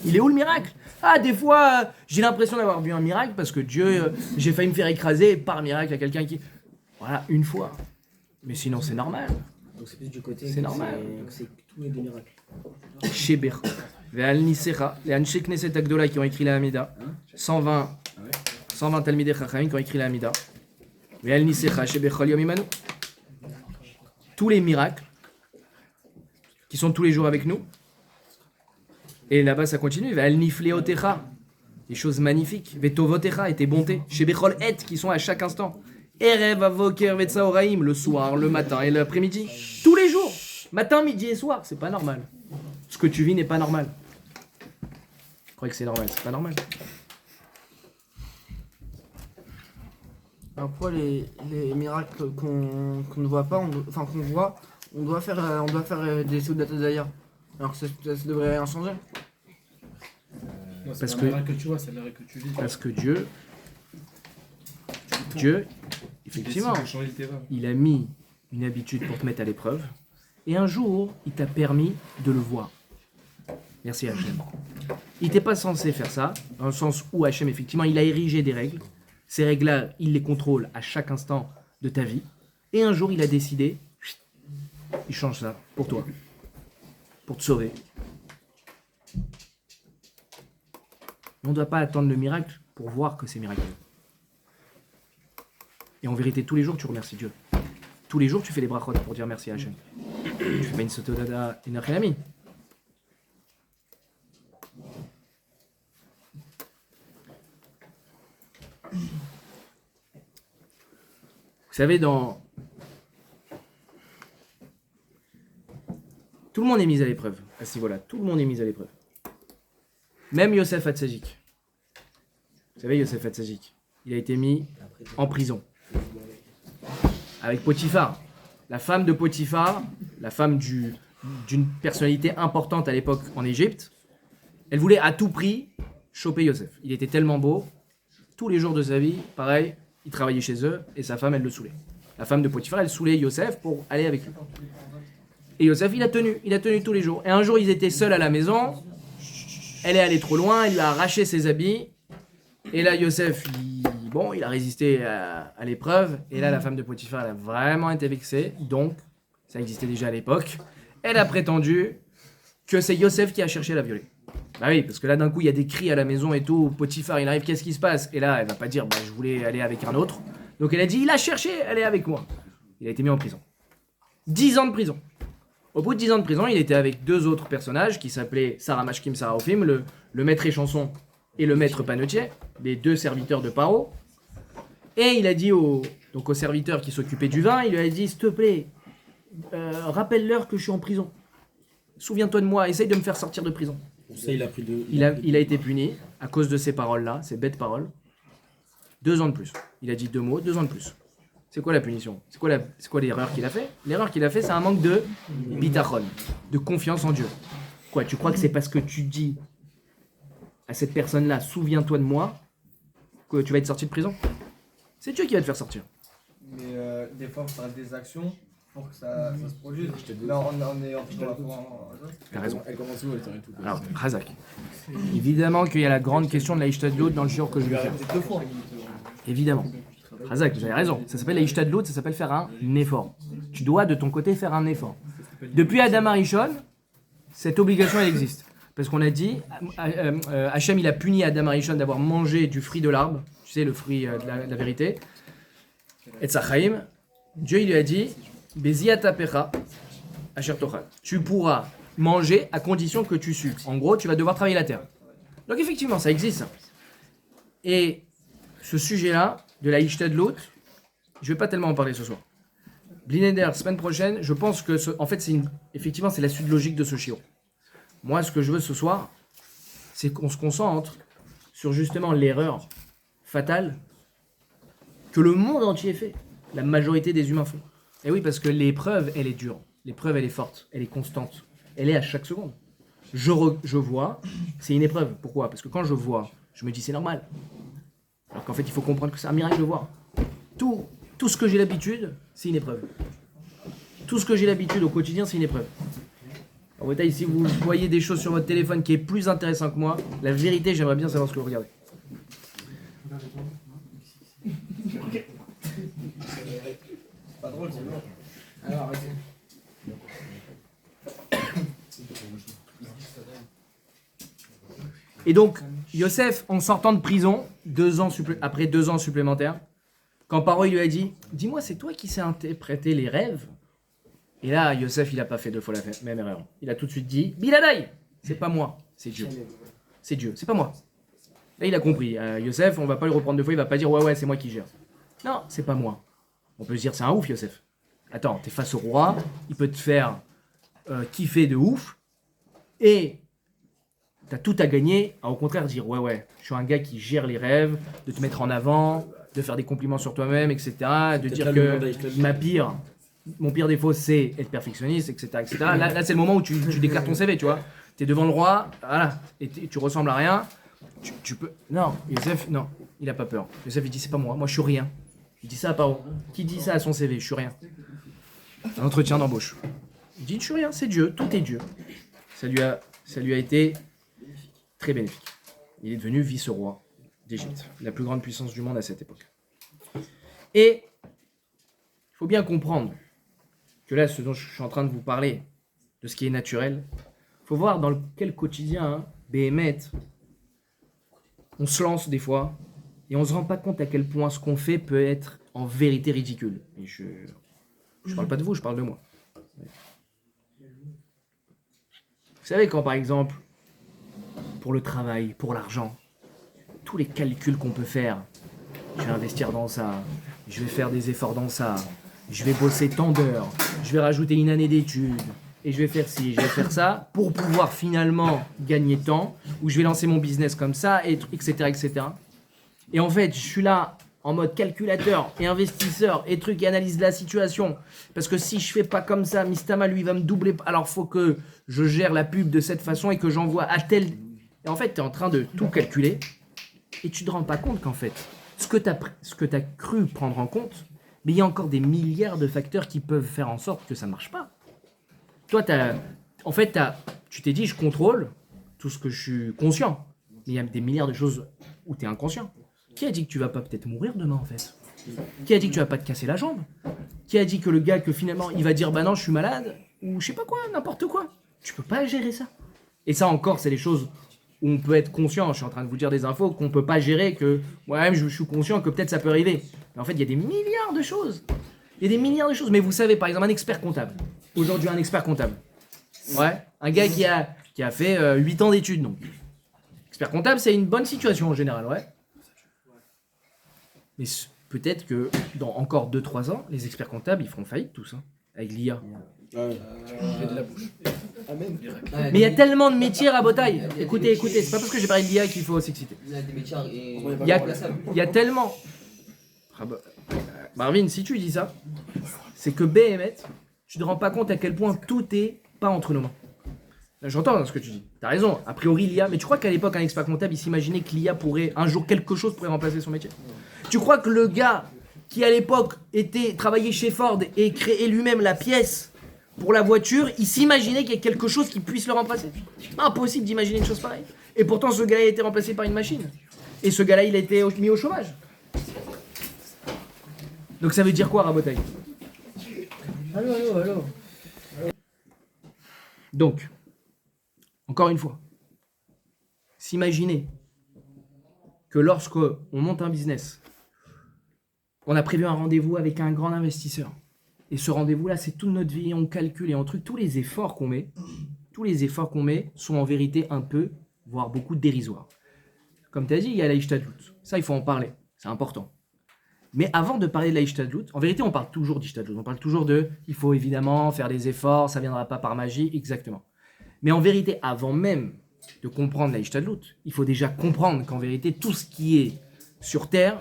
Il est où le miracle? Ah, des fois, j'ai l'impression d'avoir vu un miracle parce que Dieu, j'ai failli me faire écraser par miracle à quelqu'un qui... Voilà, une fois. Mais sinon, c'est normal. Donc c'est plus du côté. C'est normal. C'est tous les deux miracles. Sheber. Ve'al nisecha. Les Anshe Knesset Agdola qui ont écrit la Hamida. 120 Talmidei Chachamim qui ont écrit la Hamida. Ve'al nisecha shebechol yom imanu. Tous les miracles qui sont tous les jours avec nous. Et là-bas, ça continue. Ve'al nifleotecha. Des choses magnifiques. Ve'tovotecha et tes bontés. Shebechol et qui sont à chaque instant. Erev avoker vetsaoraim, le soir, le matin et l'après-midi. Tous les jours. Matin, midi et soir. C'est pas normal. Ce que tu vis n'est pas normal. Je crois que c'est normal. C'est pas normal. Alors pourquoi les miracles qu'on ne voit pas, qu'on voit, on doit faire des Seudat d'ailleurs. Alors que ça devrait rien changer. Parce C'est que- la miracle que tu vois, c'est la miracle que tu vis. Parce que Dieu, effectivement, Changer le terrain. il a mis une habitude pour te mettre à l'épreuve. Et un jour, il t'a permis de le voir. Merci Hachem. Il n'était pas censé faire ça, dans le sens où Hachem, effectivement, il a érigé des règles. Ces règles-là, il les contrôle à chaque instant de ta vie. Et un jour, il a décidé, il change ça pour toi, pour te sauver. Mais on ne doit pas attendre le miracle pour voir que c'est miraculeux. Et en vérité, tous les jours, tu remercies Dieu. Tous les jours, tu fais les brachot pour dire merci à Hachem. Tu fais pas une sotodada, une achélamie. Vous savez, tout le monde est mis à l'épreuve à ce niveau-là. Tout le monde est mis à l'épreuve. Même Yosef Hatzadik. Vous savez, Yosef Hatzadik, il a été mis en prison. Avec Potiphar. la femme de Potiphar, la femme d'une personnalité importante à l'époque en Égypte, elle voulait à tout prix choper Yosef. Il était tellement beau, tous les jours de sa vie, pareil, il travaillait chez eux et sa femme, elle le saoulait. La femme de Potiphar, elle saoulait Yosef pour aller avec lui. Et Yosef, il a tenu tous les jours. Et un jour, ils étaient seuls à la maison, elle est allée trop loin, elle lui a arraché ses habits, et là, Yosef, il a résisté à l'épreuve, et là, la femme de Potiphar, elle a vraiment été vexée, donc, ça existait déjà à l'époque, elle a prétendu que c'est Yosef qui a cherché à la violer. Bah oui, parce que là, d'un coup, il y a des cris à la maison et tout, Potiphar, il arrive, qu'est-ce qui se passe? Et là, elle va pas dire, je voulais aller avec un autre. Donc elle a dit, il a cherché, elle est avec moi. Il a été mis en prison. 10 ans de prison. Au bout de 10 ans de prison, il était avec 2 autres personnages qui s'appelaient Sarah Mashkim, Sarah Ophim, le maître échanson et le maître panetier, les 2 serviteurs de Paro. Et il a dit au serviteur qui s'occupait du vin, il lui a dit, s'il te plaît, rappelle-leur que je suis en prison. Souviens-toi de moi, essaye de me faire sortir de prison. Pour ça, il a pris de. Il a été puni à cause de ces paroles-là, ces bêtes paroles. 2 ans de plus. Il a dit 2 mots, 2 ans de plus. C'est quoi la punition? C'est quoi l'erreur qu'il a fait? L'erreur qu'il a fait, c'est un manque de bitachon, de confiance en Dieu. Quoi, tu crois que c'est parce que tu dis à cette personne-là, souviens-toi de moi, que tu vas être sorti de prison? C'est Dieu qui va te faire sortir. Mais des fois, il faut faire des actions pour que ça se produise. Là, on est en train de T'as raison. Elle commence où, elle t'arrête tout. Alors, Razak. Évidemment qu'il y a la grande question de la Ishtadlout dans le jour que je vais faire. Évidemment. Razak, vous avez raison. Ça s'appelle la Ishtadlout, ça s'appelle faire un effort. Tu dois de ton côté faire un effort. Depuis Adam Arishon, cette obligation elle existe. Parce qu'on a dit, Hachem il a puni Adam Arishon d'avoir mangé du fruit de l'arbre, tu sais, le fruit de la vérité. Et Tzachaim, Dieu il lui a dit, Beziata pecha, asher tochal. Tu pourras manger à condition que tu sues. En gros, tu vas devoir travailler la terre. Donc effectivement, ça existe. Et ce sujet-là, de la Ishtadlout, je ne vais pas tellement en parler ce soir. Blineder, semaine prochaine, je pense que, en fait, effectivement, c'est la suite logique de ce shiur. Moi, ce que je veux ce soir, c'est qu'on se concentre sur justement l'erreur fatale que le monde entier fait, la majorité des humains font. Et oui, parce que l'épreuve, elle est dure. L'épreuve, elle est forte, elle est constante. Elle est à chaque seconde. Je vois, c'est une épreuve. Pourquoi? Parce que quand je vois, je me dis c'est normal. Alors qu'en fait, il faut comprendre que c'est un miracle de voir. Tout ce que j'ai l'habitude, c'est une épreuve. Tout ce que j'ai l'habitude au quotidien, c'est une épreuve. En détail, si vous voyez des choses sur votre téléphone qui est plus intéressant que moi, la vérité, j'aimerais bien savoir ce que vous regardez. pas drôle, c'est bon. Alors, arrêtez. Et donc, Yosef, en sortant de prison, après 2 ans supplémentaires, quand Paro lui a dit « Dis-moi, c'est toi qui sais interpréter les rêves ?» Et là, Yosef, il n'a pas fait 2 fois la même erreur. Il a tout de suite dit « Biladai !» C'est pas moi, c'est Dieu. C'est Dieu, c'est pas moi. Là, il a compris. Yosef, on va pas le reprendre 2 fois, il va pas dire « Ouais, c'est moi qui gère. » Non, c'est pas moi. On peut se dire « C'est un ouf, Yosef. » Attends, t'es face au roi, il peut te faire kiffer de ouf, et t'as tout à gagner à au contraire dire ouais, je suis un gars qui gère les rêves, de te mettre en avant, de faire des compliments sur toi-même, etc. De dire que mon pire défaut c'est être perfectionniste, etc. Là c'est le moment où tu déclares ton CV, tu vois. T'es devant le roi, voilà, et tu ressembles à rien. Tu peux. Non, Yosef, non, il a pas peur. Yosef il dit c'est pas moi je suis rien. Il dit ça à Paro. Qui dit ça à son CV? Je suis rien. Un entretien d'embauche. Il dit je suis rien, c'est Dieu, tout est Dieu. Ça lui a été très bénéfique. Il est devenu vice-roi d'Égypte, la plus grande puissance du monde à cette époque. Et il faut bien comprendre que là, ce dont je suis en train de vous parler, de ce qui est naturel, il faut voir dans quel quotidien, Béhémet, on se lance des fois et on ne se rend pas compte à quel point ce qu'on fait peut être en vérité ridicule. Et je ne parle pas de vous, je parle de moi. Vous savez quand par exemple, pour le travail, pour l'argent, tous les calculs qu'on peut faire, je vais investir dans ça, je vais faire des efforts dans ça, je vais bosser tant d'heures, je vais rajouter une année d'études, et je vais faire ci, je vais faire ça, pour pouvoir finalement gagner tant, ou je vais lancer mon business comme ça, etc. etc. Et en fait, je suis là en mode calculateur et investisseur et truc et analyse de la situation. Parce que si je fais pas comme ça, Mistama lui va me doubler. Alors faut que je gère la pub de cette façon et que j'envoie à tel. Et en fait, tu es en train de tout calculer et tu te rends pas compte qu'en fait, ce que tu as cru prendre en compte, mais il y a encore des milliards de facteurs qui peuvent faire en sorte que ça marche pas. Toi, tu t'es dit, je contrôle tout ce que je suis conscient. Mais il y a des milliards de choses où tu es inconscient. Qui a dit que tu vas pas peut-être mourir demain en fait? Qui a dit que tu vas pas te casser la jambe? Qui a dit que le gars, que finalement, il va dire bah non, je suis malade? Ou je sais pas quoi, n'importe quoi. Tu peux pas gérer ça. Et ça encore, c'est des choses où on peut être conscient. Je suis en train de vous dire des infos qu'on peut pas gérer, que moi-même je suis conscient que peut-être ça peut arriver. Mais en fait, il y a des milliards de choses. Il y a des milliards de choses. Mais vous savez, par exemple, un expert comptable. Aujourd'hui, un expert comptable. Ouais, un gars qui a fait 8 ans d'études, donc. Expert comptable, c'est une bonne situation en général, ouais. Mais peut-être que dans encore 2-3 ans, les experts comptables, ils feront faillite tous, hein, avec l'IA. Ouais. Mais il y a tellement de métiers à Rabotaille. Écoutez, c'est pas parce que j'ai parlé de l'IA qu'il faut s'exciter. Il y a des métiers et... Il y a tellement... Marvin, si tu dis ça, c'est que BMet, tu te rends pas compte à quel point tout est pas entre nos mains. Là, j'entends dans ce que tu dis. T'as raison, a priori l'IA, mais tu crois qu'à l'époque, un expert comptable, il s'imaginait que l'IA pourrait, un jour, quelque chose pourrait remplacer son métier? Tu crois que le gars qui, à l'époque, travaillait chez Ford et créait lui-même la pièce pour la voiture, il s'imaginait qu'il y ait quelque chose qui puisse le remplacer? Impossible d'imaginer une chose pareille. Et pourtant, ce gars-là a été remplacé par une machine. Et ce gars-là, il a été mis au chômage. Donc ça veut dire quoi, Rabotaille? Allô. Donc, encore une fois, s'imaginer que lorsque on monte un business, on a prévu un rendez-vous avec un grand investisseur, et ce rendez-vous-là, c'est toute notre vie, on calcule et on truc, tous les efforts qu'on met sont en vérité un peu, voire beaucoup dérisoires. Comme tu as dit, il y a la Ishtadlout. Ça, il faut en parler, c'est important. Mais avant de parler de la Ishtadlout, en vérité, on parle toujours d'Ishtadlout. On parle toujours il faut évidemment faire des efforts, ça ne viendra pas par magie, exactement. Mais en vérité, avant même de comprendre la Ishtadlout, il faut déjà comprendre qu'en vérité, tout ce qui est sur Terre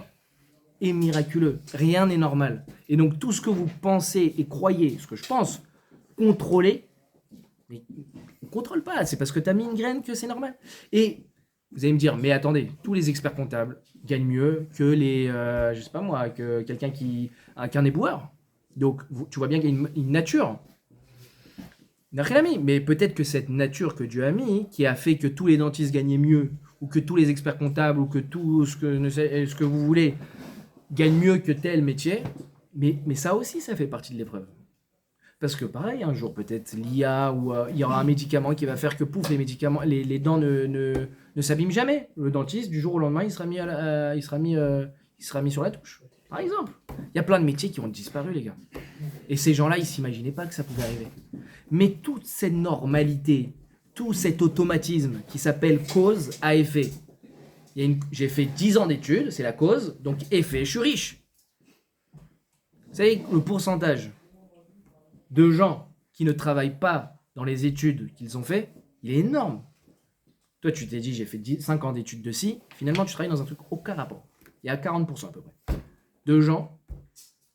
est miraculeux. Rien n'est normal. Et donc, tout ce que vous pensez et croyez, ce que je pense, contrôler, mais on ne contrôle pas. C'est parce que tu as mis une graine que c'est normal. Et vous allez me dire, mais attendez, tous les experts comptables gagnent mieux que les, je sais pas moi, que quelqu'un qu'un éboueur. Donc, tu vois bien qu'il y a une nature. Mais peut-être que cette nature que Dieu a mis, qui a fait que tous les dentistes gagnaient mieux, ou que tous les experts comptables, ou que tout ce que vous voulez gagnent mieux que tel métier, mais ça aussi, ça fait partie de l'épreuve. Parce que pareil, un jour, peut-être l'IA, ou il y aura un médicament qui va faire que pouf, les dents ne s'abîment jamais. Le dentiste, du jour au lendemain, il sera mis sur la touche. Par exemple. Il y a plein de métiers qui ont disparu, les gars. Et ces gens-là, ils ne s'imaginaient pas que ça pouvait arriver. Mais toute cette normalité, tout cet automatisme qui s'appelle cause à effet. J'ai fait 10 ans d'études, c'est la cause, donc effet, je suis riche. Vous savez, le pourcentage de gens qui ne travaillent pas dans les études qu'ils ont fait, il est énorme. Toi, tu t'es dit, j'ai fait 5 ans d'études de ci, finalement, tu travailles dans un truc aucun rapport. Il y a 40% à peu près de gens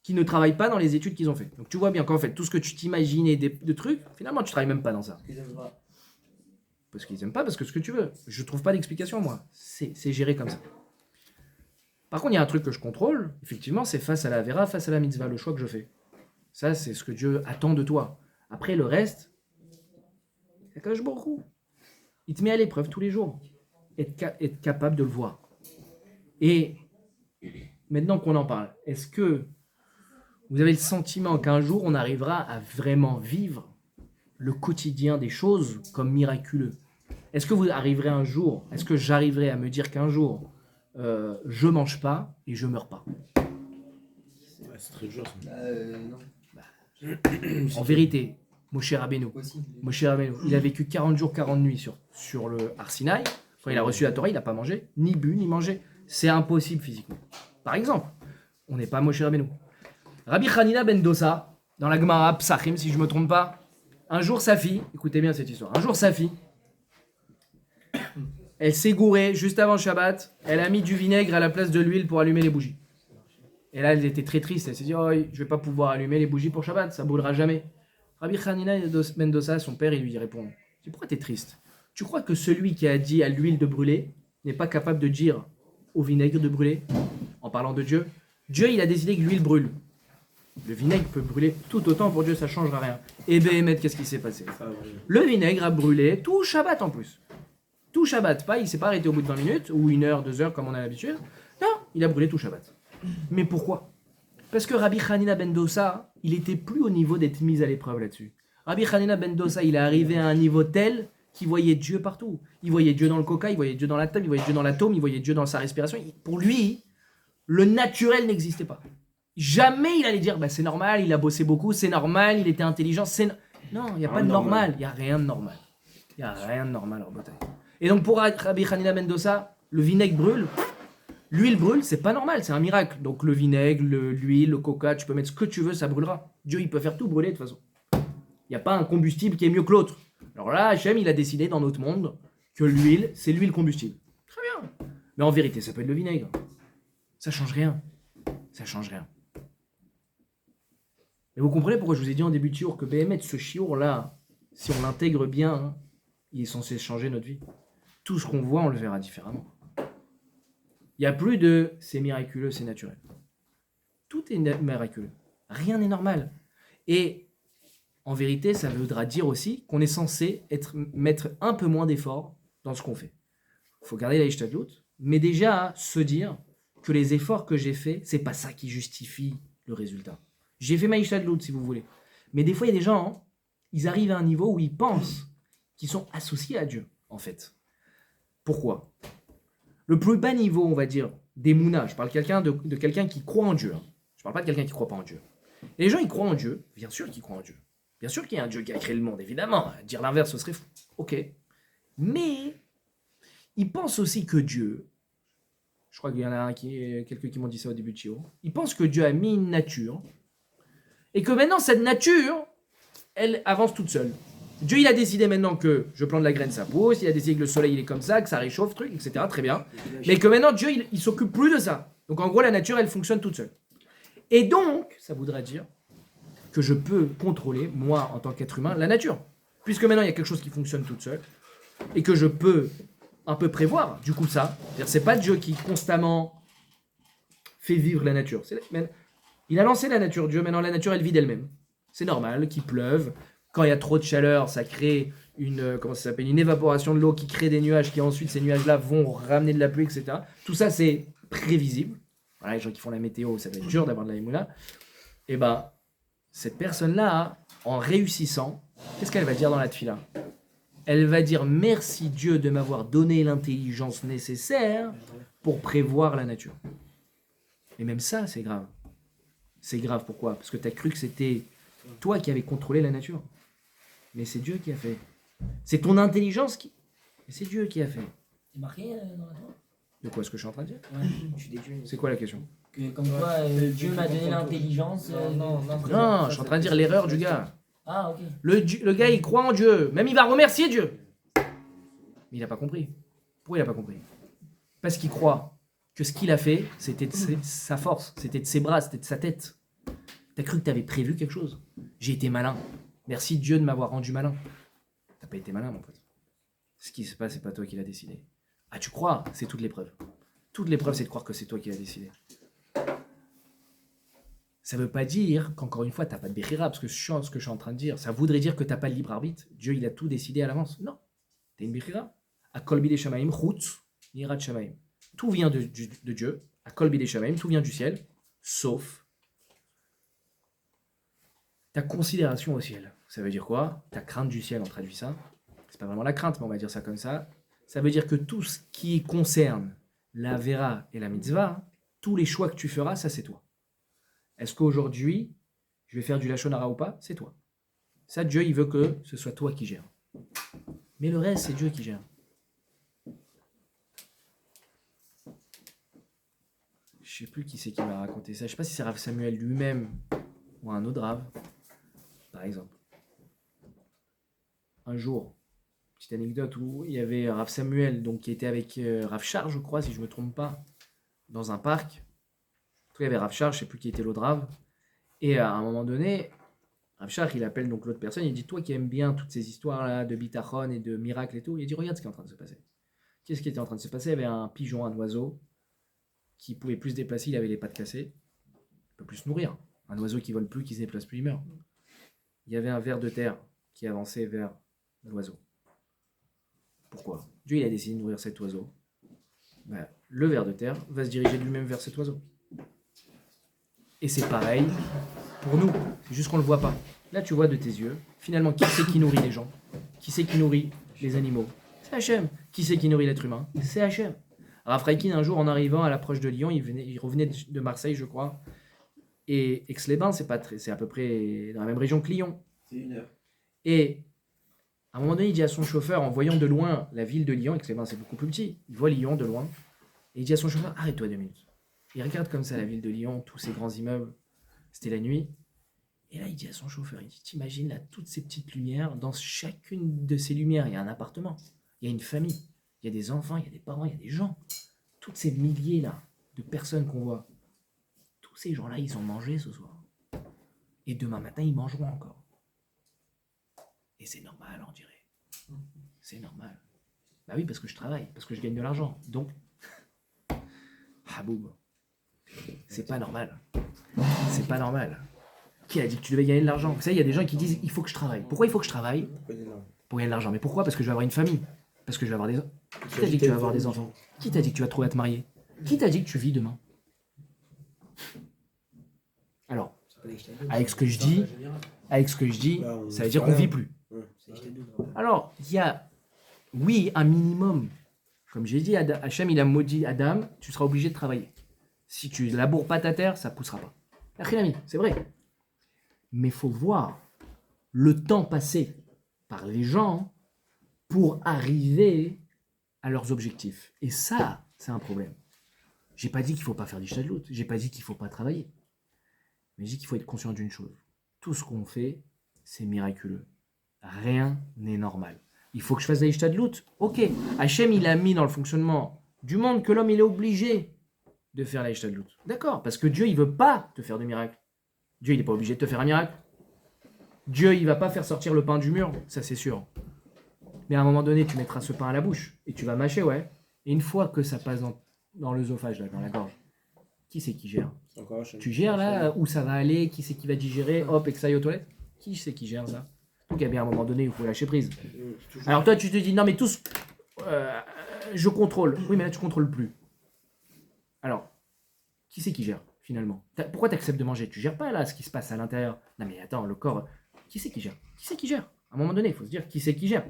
qui ne travaillent pas dans les études qu'ils ont fait. Donc tu vois bien qu'en fait, tout ce que tu t'imaginais de trucs, finalement, tu travailles même pas dans ça. Parce qu'ils aiment pas, parce que ce que tu veux. Je trouve pas d'explication, moi. C'est géré comme ça. Par contre, il y a un truc que je contrôle, effectivement, c'est face à la Vera, face à la mitzvah, le choix que je fais. Ça, c'est ce que Dieu attend de toi. Après, le reste, c'est quand je beaucoup. Il te met à l'épreuve tous les jours. Être capable de le voir. Et maintenant qu'on en parle, est-ce que vous avez le sentiment qu'un jour, on arrivera à vraiment vivre le quotidien des choses comme miraculeux? Est-ce que vous arriverez un jour, est-ce que j'arriverai à me dire qu'un jour, je mange pas et je meurs pas? Ouais, c'est très dur ça. Non. En vérité, Moshe Rabbeinu, il a vécu 40 jours, 40 nuits sur le Har Sinaï. Quand il a reçu la Torah, il n'a pas mangé, ni bu, ni mangé. C'est impossible physiquement. Par exemple, on n'est pas Moshe Rabbeinu. Rabbi Hanina ben Dosa, dans la Gemara Psachim, si je ne me trompe pas, un jour sa fille, écoutez bien cette histoire, un jour sa fille, elle s'est gourée juste avant Shabbat, elle a mis du vinaigre à la place de l'huile pour allumer les bougies. Et là, elle était très triste. Elle s'est dit, oh, je vais pas pouvoir allumer les bougies pour Shabbat, ça brûlera jamais. Rabbi Hanina Mendoza, son père, il lui répond, pourquoi t'es triste? Tu crois que celui qui a dit à l'huile de brûler n'est pas capable de dire au vinaigre de brûler en parlant de Dieu? Dieu, il a décidé que l'huile brûle. Le vinaigre peut brûler tout autant, pour Dieu, ça ne changera rien. Et Béhémet, qu'est-ce qui s'est passé? Le vinaigre a brûlé tout Shabbat en plus. Tout Shabbat, pas, il s'est pas arrêté au bout de 20 minutes, ou 1 heure, 2 heures, comme on a l'habitude. Non, il a brûlé tout Shabbat. Mais pourquoi? Parce que Rabbi Hanina ben Dosa, il était plus au niveau d'être mis à l'épreuve là-dessus. Rabbi Hanina ben Dosa, il est arrivé à un niveau tel qu'il voyait Dieu partout. Il voyait Dieu dans le coca, il voyait Dieu dans la table, il voyait Dieu dans l'atome, il voyait Dieu dans sa respiration. Pour lui, le naturel n'existait pas. Jamais il allait dire bah, c'est normal, il a bossé beaucoup, c'est normal, il était intelligent, Non, il n'y a pas de normal, il n'y a rien de normal. Il n'y a rien de normal en bataille. Et donc pour Rabbi Hanina ben Dosa, le vinaigre brûle, l'huile brûle, c'est pas normal, c'est un miracle. Donc le vinaigre, l'huile, le coca, tu peux mettre ce que tu veux, ça brûlera. Dieu, il peut faire tout brûler de toute façon. Il n'y a pas un combustible qui est mieux que l'autre. Alors là, Hachem, il a décidé dans notre monde que l'huile, c'est l'huile combustible. Très bien. Mais en vérité, ça peut être le vinaigre. Ça change rien. Ça change rien. Et vous comprenez pourquoi je vous ai dit en début de chiour que Béhémet, ce chiour-là, si on l'intègre bien, hein, il est censé changer notre vie. Tout ce qu'on voit, on le verra différemment. Il n'y a plus de c'est miraculeux, c'est naturel. Tout est miraculeux. Rien n'est normal. Et en vérité, ça voudra dire aussi qu'on est censé mettre un peu moins d'efforts dans ce qu'on fait. Il faut garder la Ishtadlout, mais déjà se dire que les efforts que j'ai faits, c'est pas ça qui justifie le résultat. J'ai fait ma Ishtadlout, si vous voulez. Mais des fois, il y a des gens, hein, ils arrivent à un niveau où ils pensent qu'ils sont associés à Dieu, en fait. Pourquoi? Le plus bas niveau, on va dire, d'Emouna, je parle de quelqu'un qui croit en Dieu. Hein. Je ne parle pas de quelqu'un qui ne croit pas en Dieu. Et les gens, ils croient en Dieu. Bien sûr qu'ils croient en Dieu. Bien sûr qu'il y a un Dieu qui a créé le monde, évidemment. Dire l'inverse, ce serait fou. Ok. Mais ils pensent aussi que Dieu, je crois qu'il y en a quelques qui m'ont dit ça au début de Chio, ils pensent que Dieu a mis une nature et que maintenant, cette nature, elle avance toute seule. Dieu, il a décidé maintenant que je plante la graine, ça pousse. Il a décidé que le soleil, il est comme ça, que ça réchauffe, truc, etc. Très bien. Mais que maintenant, Dieu, il s'occupe plus de ça. Donc, en gros, la nature, elle fonctionne toute seule. Et donc, ça voudrait dire que je peux contrôler, moi, en tant qu'être humain, la nature. Puisque maintenant, il y a quelque chose qui fonctionne toute seule. Et que je peux un peu prévoir, du coup, ça. C'est-à-dire, c'est pas Dieu qui constamment fait vivre la nature. Il a lancé la nature, Dieu. Maintenant, la nature, elle vit d'elle-même. C'est normal qu'il pleuve. Quand il y a trop de chaleur, ça crée une évaporation de l'eau qui crée des nuages qui ensuite, ces nuages-là, vont ramener de la pluie, etc. Tout ça, c'est prévisible. Voilà, les gens qui font la météo, ça va être dur d'avoir de la émoula. Et ben, cette personne-là, en réussissant, qu'est-ce qu'elle va dire dans la tfila? Elle va dire merci Dieu de m'avoir donné l'intelligence nécessaire pour prévoir la nature. Et même ça, c'est grave. C'est grave, pourquoi? Parce que tu as cru que c'était toi qui avais contrôlé la nature. Mais c'est Dieu qui a fait. C'est ton intelligence qui... Mais c'est Dieu qui a fait. C'est marqué dans la Torah? De quoi est-ce que je suis en train de dire? Ouais, je suis déçu. C'est quoi la question? Que, comme quoi, Dieu m'a donné l'intelligence. Non, je suis en train de dire l'erreur du gars. Ah, ok. Le gars, il croit en Dieu. Même il va remercier Dieu. Mais il n'a pas compris. Pourquoi il n'a pas compris? Parce qu'il croit que ce qu'il a fait, c'était de sa force, c'était de ses bras, c'était de sa tête. T'as cru que t'avais prévu quelque chose? J'ai été malin. Merci Dieu de m'avoir rendu malin. T'as pas été malin, mon pote. Ce qui se passe, c'est pas toi qui l'as décidé. Ah, tu crois? C'est toute l'épreuve. Toute l'épreuve, c'est de croire que c'est toi qui l'as décidé. Ça veut pas dire qu'encore une fois, t'as pas de béchira, parce que ce que je suis en train de dire, ça voudrait dire que t'as pas de libre arbitre. Dieu, il a tout décidé à l'avance. Non. T'as une béchira. À kol bidei shamaim, chutz, yirat shamaim. Tout vient de Dieu. À kol bidei shamaim, tout vient du ciel, sauf ta considération au ciel. Ça veut dire quoi? Ta crainte du ciel, on traduit ça. C'est pas vraiment la crainte, mais on va dire ça comme ça. Ça veut dire que tout ce qui concerne la vera et la mitzvah, tous les choix que tu feras, ça c'est toi. Est-ce qu'aujourd'hui, je vais faire du lachon hara ou pas? C'est toi. Ça, Dieu, il veut que ce soit toi qui gères. Mais le reste, c'est Dieu qui gère. Je sais plus qui c'est qui m'a raconté ça. Je sais pas si c'est Rav Samuel lui-même ou un autre Rav. Par exemple, un jour, petite anecdote où il y avait Rav Samuel, donc qui était avec Rav Char, je crois, si je me trompe pas, dans un parc. il y avait Rav Shach, je sais plus qui était l'autre Rav. Et à un moment donné, Rav Shach, il appelle donc l'autre personne, il dit, toi qui aimes bien toutes ces histoires-là de bitachon et de miracles et tout, il dit, regarde ce qui est en train de se passer. Qu'est-ce qui était en train de se passer? Il y avait un pigeon, un oiseau, qui pouvait plus se déplacer, il avait les pattes cassées, il peut plus se nourrir. Un oiseau qui vole plus, qui se déplace plus, il meurt. Il y avait un ver de terre qui avançait vers l'oiseau. Pourquoi? Dieu, il a décidé de nourrir cet oiseau. Ben, le ver de terre va se diriger lui-même vers cet oiseau. Et c'est pareil pour nous, c'est juste qu'on ne le voit pas. Là, tu vois de tes yeux, finalement, qui c'est qui nourrit les gens? Qui c'est qui nourrit les animaux? C'est Hachem. Qui c'est qui nourrit l'être humain? C'est Hachem. Rav Freikin, un jour, en arrivant à l'approche de Lyon, il revenait de Marseille, je crois, et Aix-les-Bains, c'est à peu près dans la même région que Lyon. C'est 1 heure. Et à un moment donné, il dit à son chauffeur, en voyant de loin la ville de Lyon, Aix-les-Bains, c'est beaucoup plus petit, il voit Lyon de loin, et il dit à son chauffeur, arrête-toi 2 minutes. Il regarde comme ça la ville de Lyon, tous ces grands immeubles, c'était la nuit, et là il dit à son chauffeur, il dit, t'imagines là toutes ces petites lumières, dans chacune de ces lumières, il y a un appartement, il y a une famille, il y a des enfants, il y a des parents, il y a des gens. Toutes ces milliers là de personnes qu'on voit, tous ces gens-là, ils ont mangé ce soir. Et demain matin, ils mangeront encore. Et c'est normal, on dirait. C'est normal. Bah oui, parce que je travaille, parce que je gagne de l'argent. Donc, haboub. C'est pas normal. C'est pas normal. Qui a dit que tu devais gagner de l'argent? Vous savez, il y a des gens qui disent, il faut que je travaille. Pourquoi il faut que je travaille? Pour gagner de l'argent. Mais pourquoi? Parce que je vais avoir une famille. Parce que je vais avoir des... Qui t'a dit que tu vas avoir des enfants? Qui t'a dit que tu vas trouver à te marier? Qui t'a dit que tu vis demain? Alors, avec ce que je dis, ça veut dire qu'on vit plus. Alors, il y a, oui, un minimum. Comme j'ai dit, Hachem, il a maudit Adam, tu seras obligé de travailler. Si tu laboures pas ta terre, ça poussera pas. C'est vrai. Mais il faut voir le temps passé par les gens pour arriver à leurs objectifs. Et ça, c'est un problème. J'ai pas dit qu'il faut pas faire du shtadlout, j'ai pas dit qu'il faut pas travailler. Mais j'ai dit qu'il faut être conscient d'une chose. Tout ce qu'on fait, c'est miraculeux. Rien n'est normal. Il faut que je fasse des shtadlout. Ok, Hachem, il a mis dans le fonctionnement du monde que l'homme, il est obligé de faire la shtadlout. D'accord, parce que Dieu, il veut pas te faire de miracle. Dieu, il n'est pas obligé de te faire un miracle. Dieu, il va pas faire sortir le pain du mur, ça c'est sûr. Mais à un moment donné, tu mettras ce pain à la bouche et tu vas mâcher, ouais. Et une fois que ça passe dans l'œsophage, là, dans la gorge, qui c'est qui gère? Tu gères là où ça va aller, qui c'est qui va digérer, hop, et que ça aille aux toilettes? Qui c'est qui gère ça? Donc il y a bien un moment donné où il faut lâcher prise. Alors toi, tu te dis, non mais tous, je contrôle. Oui, mais là, tu contrôles plus. Alors, qui c'est qui gère finalement? Pourquoi tu acceptes de manger? Tu gères pas là ce qui se passe à l'intérieur. Non mais attends, le corps, qui c'est qui gère? Qui c'est qui gère? À un moment donné, il faut se dire qui c'est qui gère.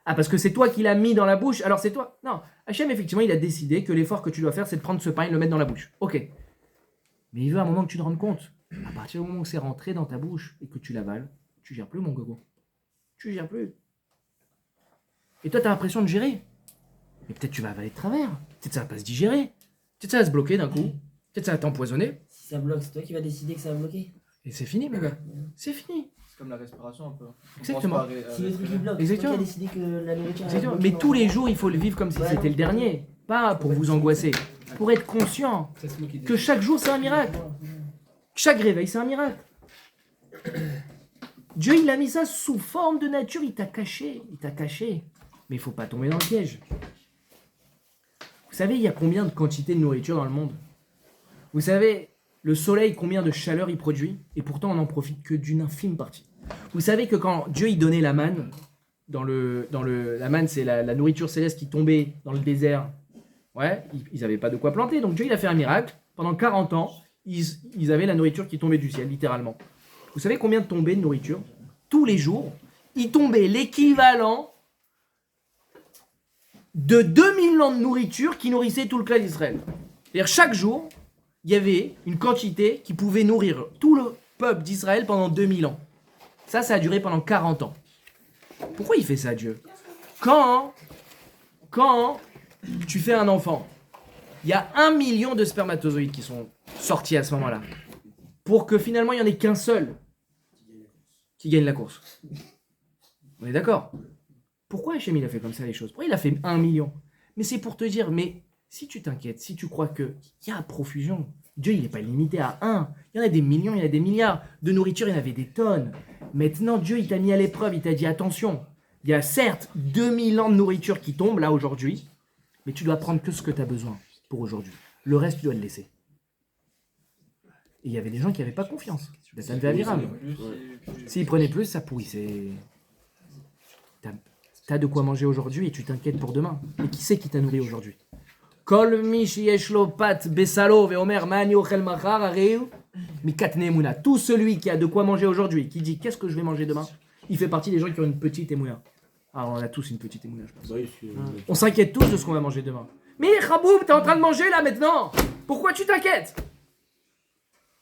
Ah, parce que c'est toi qui l'as mis dans la bouche, alors c'est toi. Non, Hachem, effectivement, il a décidé que l'effort que tu dois faire, c'est de prendre ce pain et de le mettre dans la bouche. Ok. Mais il veut à un moment que tu te rendes compte. À partir du moment où c'est rentré dans ta bouche et que tu l'avales, tu gères plus, mon gogo. Tu gères plus. Et toi, tu as l'impression de gérer. Mais peut-être tu vas avaler de travers. Peut-être ça va pas se digérer. Peut-être ça va se bloquer d'un coup. Peut-être ça va t'empoisonner. Si ça bloque, c'est toi qui vas décider que ça va bloquer. Et c'est fini, mon gars. C'est fini. C'est comme la respiration un peu. On Exactement. pense pas à Si le truc respirer. il bloque, c'est toi Exactement. qui as décidé que la nourriture... Exactement. Mais tous les jours, il faut le vivre comme si Ouais, c'était le dernier. Pas pour vous angoisser. Pour être conscient Ça, c'est moi qui dis. que chaque jour, c'est un miracle. Chaque réveil, c'est un miracle. Dieu, il a mis ça sous forme de nature. Il t'a caché. Il t'a caché. Mais il faut pas tomber dans le piège. Vous savez, il y a combien de quantité de nourriture dans le monde? Vous savez, le soleil, combien de chaleur il produit? Et pourtant, on n'en profite que d'une infime partie. Vous savez que quand Dieu, il donnait la manne, la manne, c'est la nourriture céleste qui tombait dans le désert. Ouais, ils n'avaient pas de quoi planter. Donc Dieu, il a fait un miracle. Pendant 40 ans, ils avaient la nourriture qui tombait du ciel, littéralement. Vous savez combien de tombées de nourriture? Tous les jours, il tombait l'équivalent de 2000 ans de nourriture qui nourrissait tout le clan d'Israël. C'est-à-dire chaque jour, il y avait une quantité qui pouvait nourrir tout le peuple d'Israël pendant 2000 ans. Ça a duré pendant 40 ans. Pourquoi il fait ça, Dieu? Quand tu fais un enfant, il y a 1 million de spermatozoïdes qui sont sortis à ce moment-là. Pour que finalement, il n'y en ait qu'un seul qui gagne la course. On est d'accord? Pourquoi Hachem, il a fait comme ça les choses? Pourquoi il a fait 1 million? Mais c'est pour te dire, mais si tu t'inquiètes, si tu crois qu'il y a profusion, Dieu, il n'est pas limité à un. Il y en a des millions, il y en a des milliards. De nourriture, il y en avait des tonnes. Maintenant, Dieu, il t'a mis à l'épreuve, il t'a dit attention, il y a certes 2000 ans de nourriture qui tombent là aujourd'hui, mais tu dois prendre que ce que tu as besoin pour aujourd'hui. Le reste, tu dois le laisser. Et il y avait des gens qui n'avaient pas confiance. Datan Ve'Aviram. S'ils prenaient plus, ça pourrissait. T'as de quoi manger aujourd'hui et tu t'inquiètes pour demain. Mais qui c'est qui t'a nourri aujourd'hui? Kol mi sheyesh lo pat besalo ve'omer ma'ani ochel machar areu mikat ne'emuna. Tout celui qui a de quoi manger aujourd'hui, qui dit qu'est-ce que je vais manger demain, il fait partie des gens qui ont une petite émouna. Ah, on a tous une petite émouna, je pense. Oui, On s'inquiète tous de ce qu'on va manger demain. Mais Khaboub, t'es en train de manger là maintenant. Pourquoi tu t'inquiètes?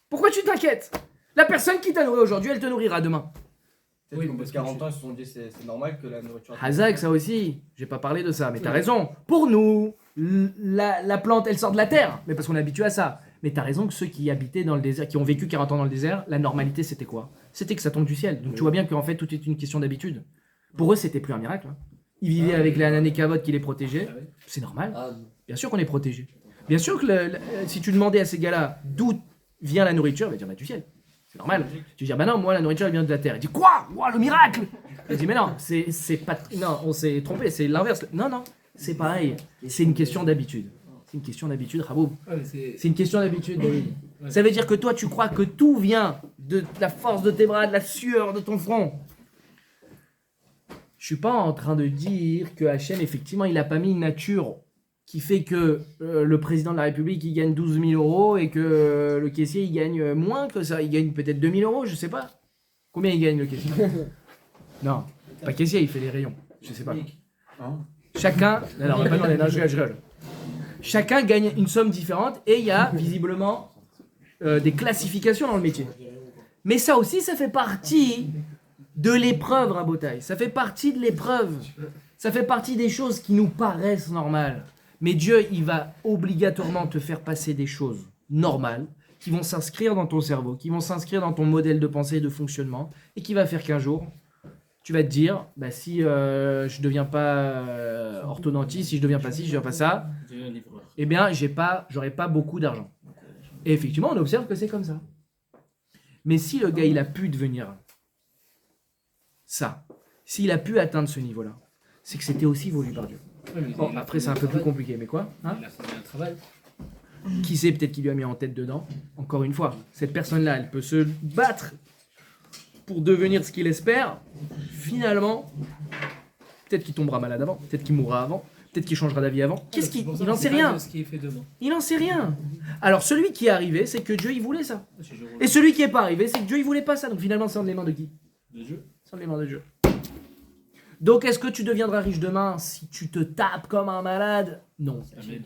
Pourquoi tu t'inquiètes? La personne qui t'a nourri aujourd'hui, elle te nourrira demain. Oui, parce que 40 ans, ils se sont dit c'est normal que la nourriture. Hazak, ça aussi. J'ai pas parlé de ça, mais t'as raison. Pour nous, la plante, elle sort de la terre, mais parce qu'on est habitué à ça. Mais t'as raison que ceux qui habitaient dans le désert, qui ont vécu 40 ans dans le désert, la normalité c'était quoi? C'était que ça tombe du ciel. Donc tu vois bien qu'en fait tout est une question d'habitude. Pour eux, c'était plus un miracle. Hein. Ils vivaient avec la nané cavote qui les protégeait. C'est normal. Bien sûr qu'on est protégé. Bien sûr que si tu demandais à ces gars-là d'où vient la nourriture, ils vont dire bah, du ciel. C'est normal. Tu vas dire bah non, moi la nourriture elle vient de la terre. Il dit quoi? Ouah, le miracle! Il dit mais non, c'est pas. Non, on s'est trompé, c'est l'inverse. Non, non, c'est pareil. C'est une question d'habitude. C'est une question d'habitude, Raboub. C'est une question d'habitude, David. Ça veut dire que toi, tu crois que tout vient de la force de tes bras, de la sueur de ton front. Je suis pas en train de dire que Hachem, effectivement, il a pas mis une nature qui fait que le président de la République, il gagne 12 000 euros et que le caissier, il gagne moins que ça. Il gagne peut-être 2 000 euros, je sais pas. Combien il gagne, le caissier? Non, pas caissier, il fait les rayons. Je sais pas. Chacun... Non, on va pas demander, non, je rigole. Chacun gagne une somme différente et il y a visiblement des classifications dans le métier. Mais ça aussi, ça fait partie de l'épreuve, Rabotai. Ça fait partie de l'épreuve. Ça fait partie des choses qui nous paraissent normales. Mais Dieu, il va obligatoirement te faire passer des choses normales qui vont s'inscrire dans ton cerveau, qui vont s'inscrire dans ton modèle de pensée et de fonctionnement et qui va faire qu'un jour, tu vas te dire, bah, si je deviens pas orthodontiste, si je deviens pas ci, je deviens pas ça, eh bien, j'aurai pas beaucoup d'argent. Et effectivement, on observe que c'est comme ça. Mais si le gars, il a pu devenir ça, s'il a pu atteindre ce niveau-là, c'est que c'était aussi voulu par Dieu. Bon, après, c'est un peu plus compliqué, mais quoi hein? Il a fait un travail. Qui sait, peut-être qu'il lui a mis en tête dedans. Encore une fois, cette personne-là, elle peut se battre pour devenir ce qu'il espère. Finalement, peut-être qu'il tombera malade avant, peut-être qu'il mourra avant, peut-être qu'il changera d'avis avant. Il n'en sait rien. Il n'en sait rien. Alors, celui qui est arrivé, c'est que Dieu, il voulait ça. Et celui qui n'est pas arrivé, c'est que Dieu, il voulait pas ça. Donc finalement, c'est entre les mains de qui? De Dieu. C'est entre les mains de Dieu. Donc, est-ce que tu deviendras riche demain si tu te tapes comme un malade? Non. Amen.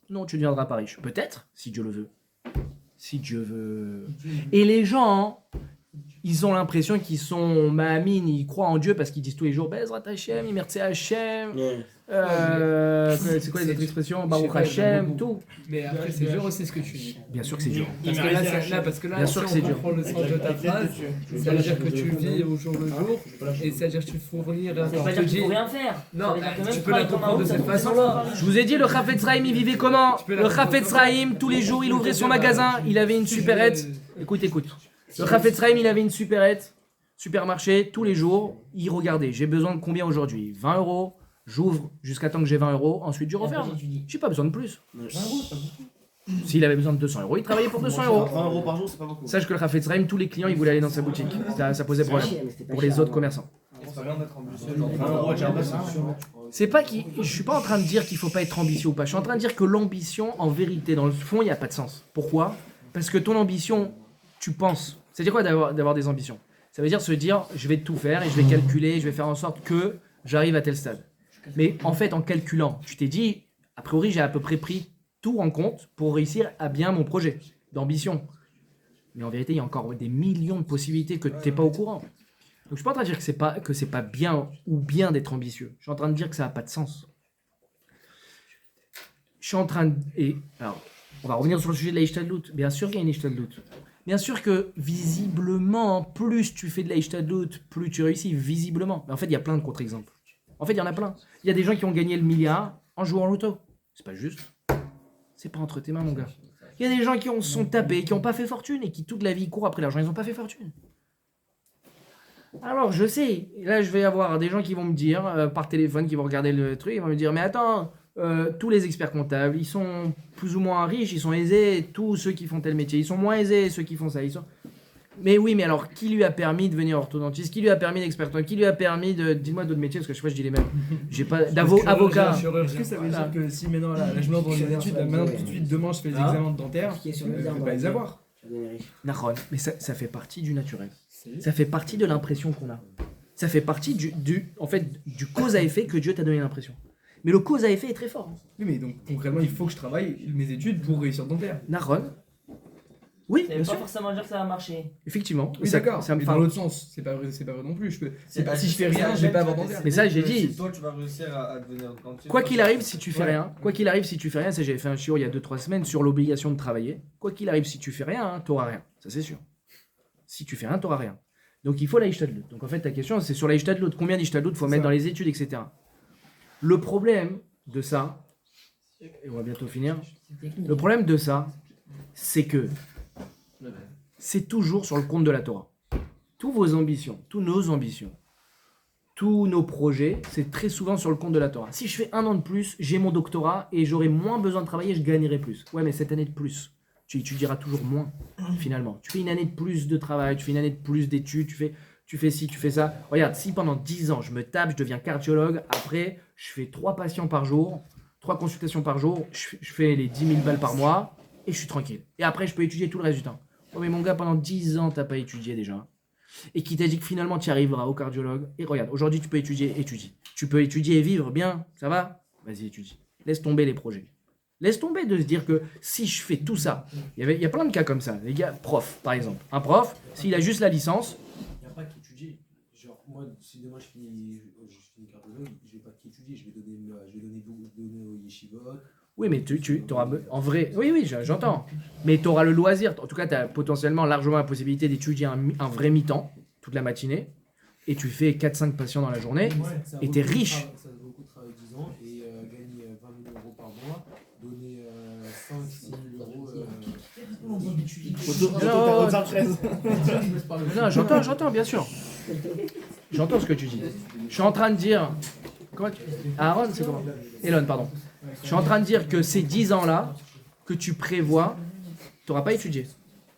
Non, tu ne deviendras pas riche. Peut-être, si Dieu le veut. Si Dieu veut. Et les gens, ils ont l'impression qu'ils sont Mahamine, ils croient en Dieu parce qu'ils disent tous les jours Bezrat Hashem, Merci Hashem. C'est quoi les autres expressions? Baruch Hashem, tout. Mais après, c'est dur aussi ce que tu dis. Bien sûr que c'est dur. Parce que là, Bien sûr que c'est dur. on prend le sens de ta phrase, ça veut dire que tu vis au jour le jour, et ça veut dire que tu fournis Ça veut pas dire qu'il faut rien faire. Non, Ça veut dire que même tu peux la travailler comme un comprendre de ouf, ça cette coûte façon-là. 200 €. Je vous ai dit, le Chafetz Chaim, il vivait comment? Le Chafetz Chaim, tous les jours, il ouvrait son magasin, il avait une supérette. Écoute. Le Chafetz Chaim, il avait une supérette, supermarché, tous les jours, il regardait. J'ai besoin de combien aujourd'hui? 20 €. J'ouvre jusqu'à temps que j'ai 20 €, ensuite je referme. J'ai pas besoin de plus. S'il avait besoin de 200 €, il travaillait pour 200 €. 20 € par jour, c'est pas beaucoup. Sache que le Chafetz Chaim, tous les clients, ils voulaient aller dans sa boutique. Ça posait problème pour les autres commerçants. C'est pas bien d'être ambitieux, genre 20 €, déjà, C'est pas je suis pas en train de dire qu'il faut pas être ambitieux ou pas. Je suis en train de dire que l'ambition, en vérité, dans le fond, il n'y a pas de sens. Pourquoi? Parce que ton ambition, tu penses. C'est-à-dire quoi d'avoir des ambitions? Ça veut dire se dire, je vais tout faire et je vais calculer, je vais faire en sorte que j'arrive à tel stade. Mais en fait, en calculant, tu t'es dit, a priori, j'ai à peu près pris tout en compte pour réussir à bien mon projet d'ambition. Mais en vérité, il y a encore des millions de possibilités que tu n'es pas au courant. Donc, je ne suis pas en train de dire que c'est pas bien ou bien d'être ambitieux. Je suis en train de dire que ça n'a pas de sens. Je suis en train de... Alors, on va revenir sur le sujet de la Ishtadlout. Bien sûr qu'il y a une Ishtadlout. Bien sûr que, visiblement, plus tu fais de la Ishtadlout, plus tu réussis, visiblement. Mais en fait, il y a plein de contre-exemples. En fait, il y en a plein. Il y a des gens qui ont gagné le milliard en jouant au loto. C'est pas juste. C'est pas entre tes mains, mon gars. Il y a des gens qui se sont tapés, qui n'ont pas fait fortune et qui toute la vie courent après l'argent, ils n'ont pas fait fortune. Alors je sais, et là je vais avoir des gens qui vont me dire par téléphone, qui vont regarder le truc, ils vont me dire mais attends, tous les experts comptables, ils sont plus ou moins riches, ils sont aisés, tous ceux qui font tel métier, ils sont moins aisés, ceux qui font ça, ils sont... Mais oui, mais alors qui lui a permis de devenir orthodontiste, qui lui a permis d'expert, qui lui a permis de... Dites-moi d'autres métiers, parce que je sais pas, je dis les mêmes. J'ai pas d'avocat. Est-ce que ça veut dire que si maintenant, là, je me lance dans les études, là, maintenant tout de suite, demain, je fais les examens de dentaire, Qui est sur je le vais pas les avoir. Naron, mais ça fait partie du naturel. Ça fait partie de l'impression qu'on a. Ça fait partie en fait, du cause à effet que Dieu t'a donné l'impression. Mais le cause à effet est très fort. Oui, mais donc concrètement, il faut que je travaille mes études pour réussir dentaire. Naron. Oui, Ça bien veut pas sûr. forcément dire que ça va marcher. Effectivement. Oui, d'accord, Ça me mais dans parle. l'autre sens, c'est pas vrai non plus. Si je fais C'est rien, je vais pas avoir dentaire. Mais ça, j'ai dit. Si toi, tu vas réussir à devenir dentiste. Quoi qu'il arrive, si tu fais rien, ça j'avais fait un chiot il y a 2-3 semaines sur l'obligation de travailler. Quoi qu'il arrive, si tu fais rien, hein, t'auras rien. Ça c'est sûr. Si tu fais rien, t'auras rien. Donc il faut l'Aïchtadlut. Donc en fait ta question c'est sur l'Aïchtadlut. Combien d'Aïchtadlut faut mettre dans les études, etc. Le problème de ça, et on va bientôt finir, le problème de ça, c'est que c'est toujours sur le compte de la Torah. Tous vos ambitions, tous nos ambitions, tous nos projets, c'est très souvent sur le compte de la Torah. Si je fais 1 an de plus, j'ai mon doctorat et j'aurai moins besoin de travailler, je gagnerai plus. Ouais, mais cette année de plus, tu étudieras toujours moins, finalement. Tu fais une année de plus de travail, tu fais une année de plus d'études, tu fais ci, tu fais ça. Regarde, si pendant 10 ans, je me tape, je deviens cardiologue, après, je fais 3 patients par jour, 3 consultations par jour, je fais les 10 000 balles par mois et je suis tranquille. Et après, je peux étudier tout le reste du temps. Oh, mais mon gars, pendant 10 ans, t'as pas étudié déjà. Et qui t'a dit que finalement tu y arriveras au cardiologue. Et regarde, aujourd'hui tu peux étudier, étudie. Tu peux étudier et vivre bien, ça va? Vas-y, étudie. Laisse tomber les projets. Laisse tomber de se dire que si je fais tout ça, il y a plein de cas comme ça. Les gars, prof par exemple. Un prof, s'il a juste la licence, Il n'y a pas qu'étudier. Genre, moi, si demain je finis cardiologue, je vais pas qu'étudier, je vais donner au yeshiva. oui, mais tu auras. En vrai, oui, j'entends. Mais tu auras le loisir. En tout cas, tu as potentiellement largement la possibilité d'étudier un vrai mi-temps, toute la matinée. Et tu fais 4-5 patients dans la journée. Et t'es riche. Ça vaut beaucoup de travail 10 ans et gagner 20 000 euros par mois, donner 5-6 000 euros. Non, j'entends, bien sûr. J'entends ce que tu dis. Je suis en train de dire. Comment tu... Aaron, c'est comment? Elon, pardon. Je suis en train de dire que ces 10 ans-là que tu prévois, tu n'auras pas étudié.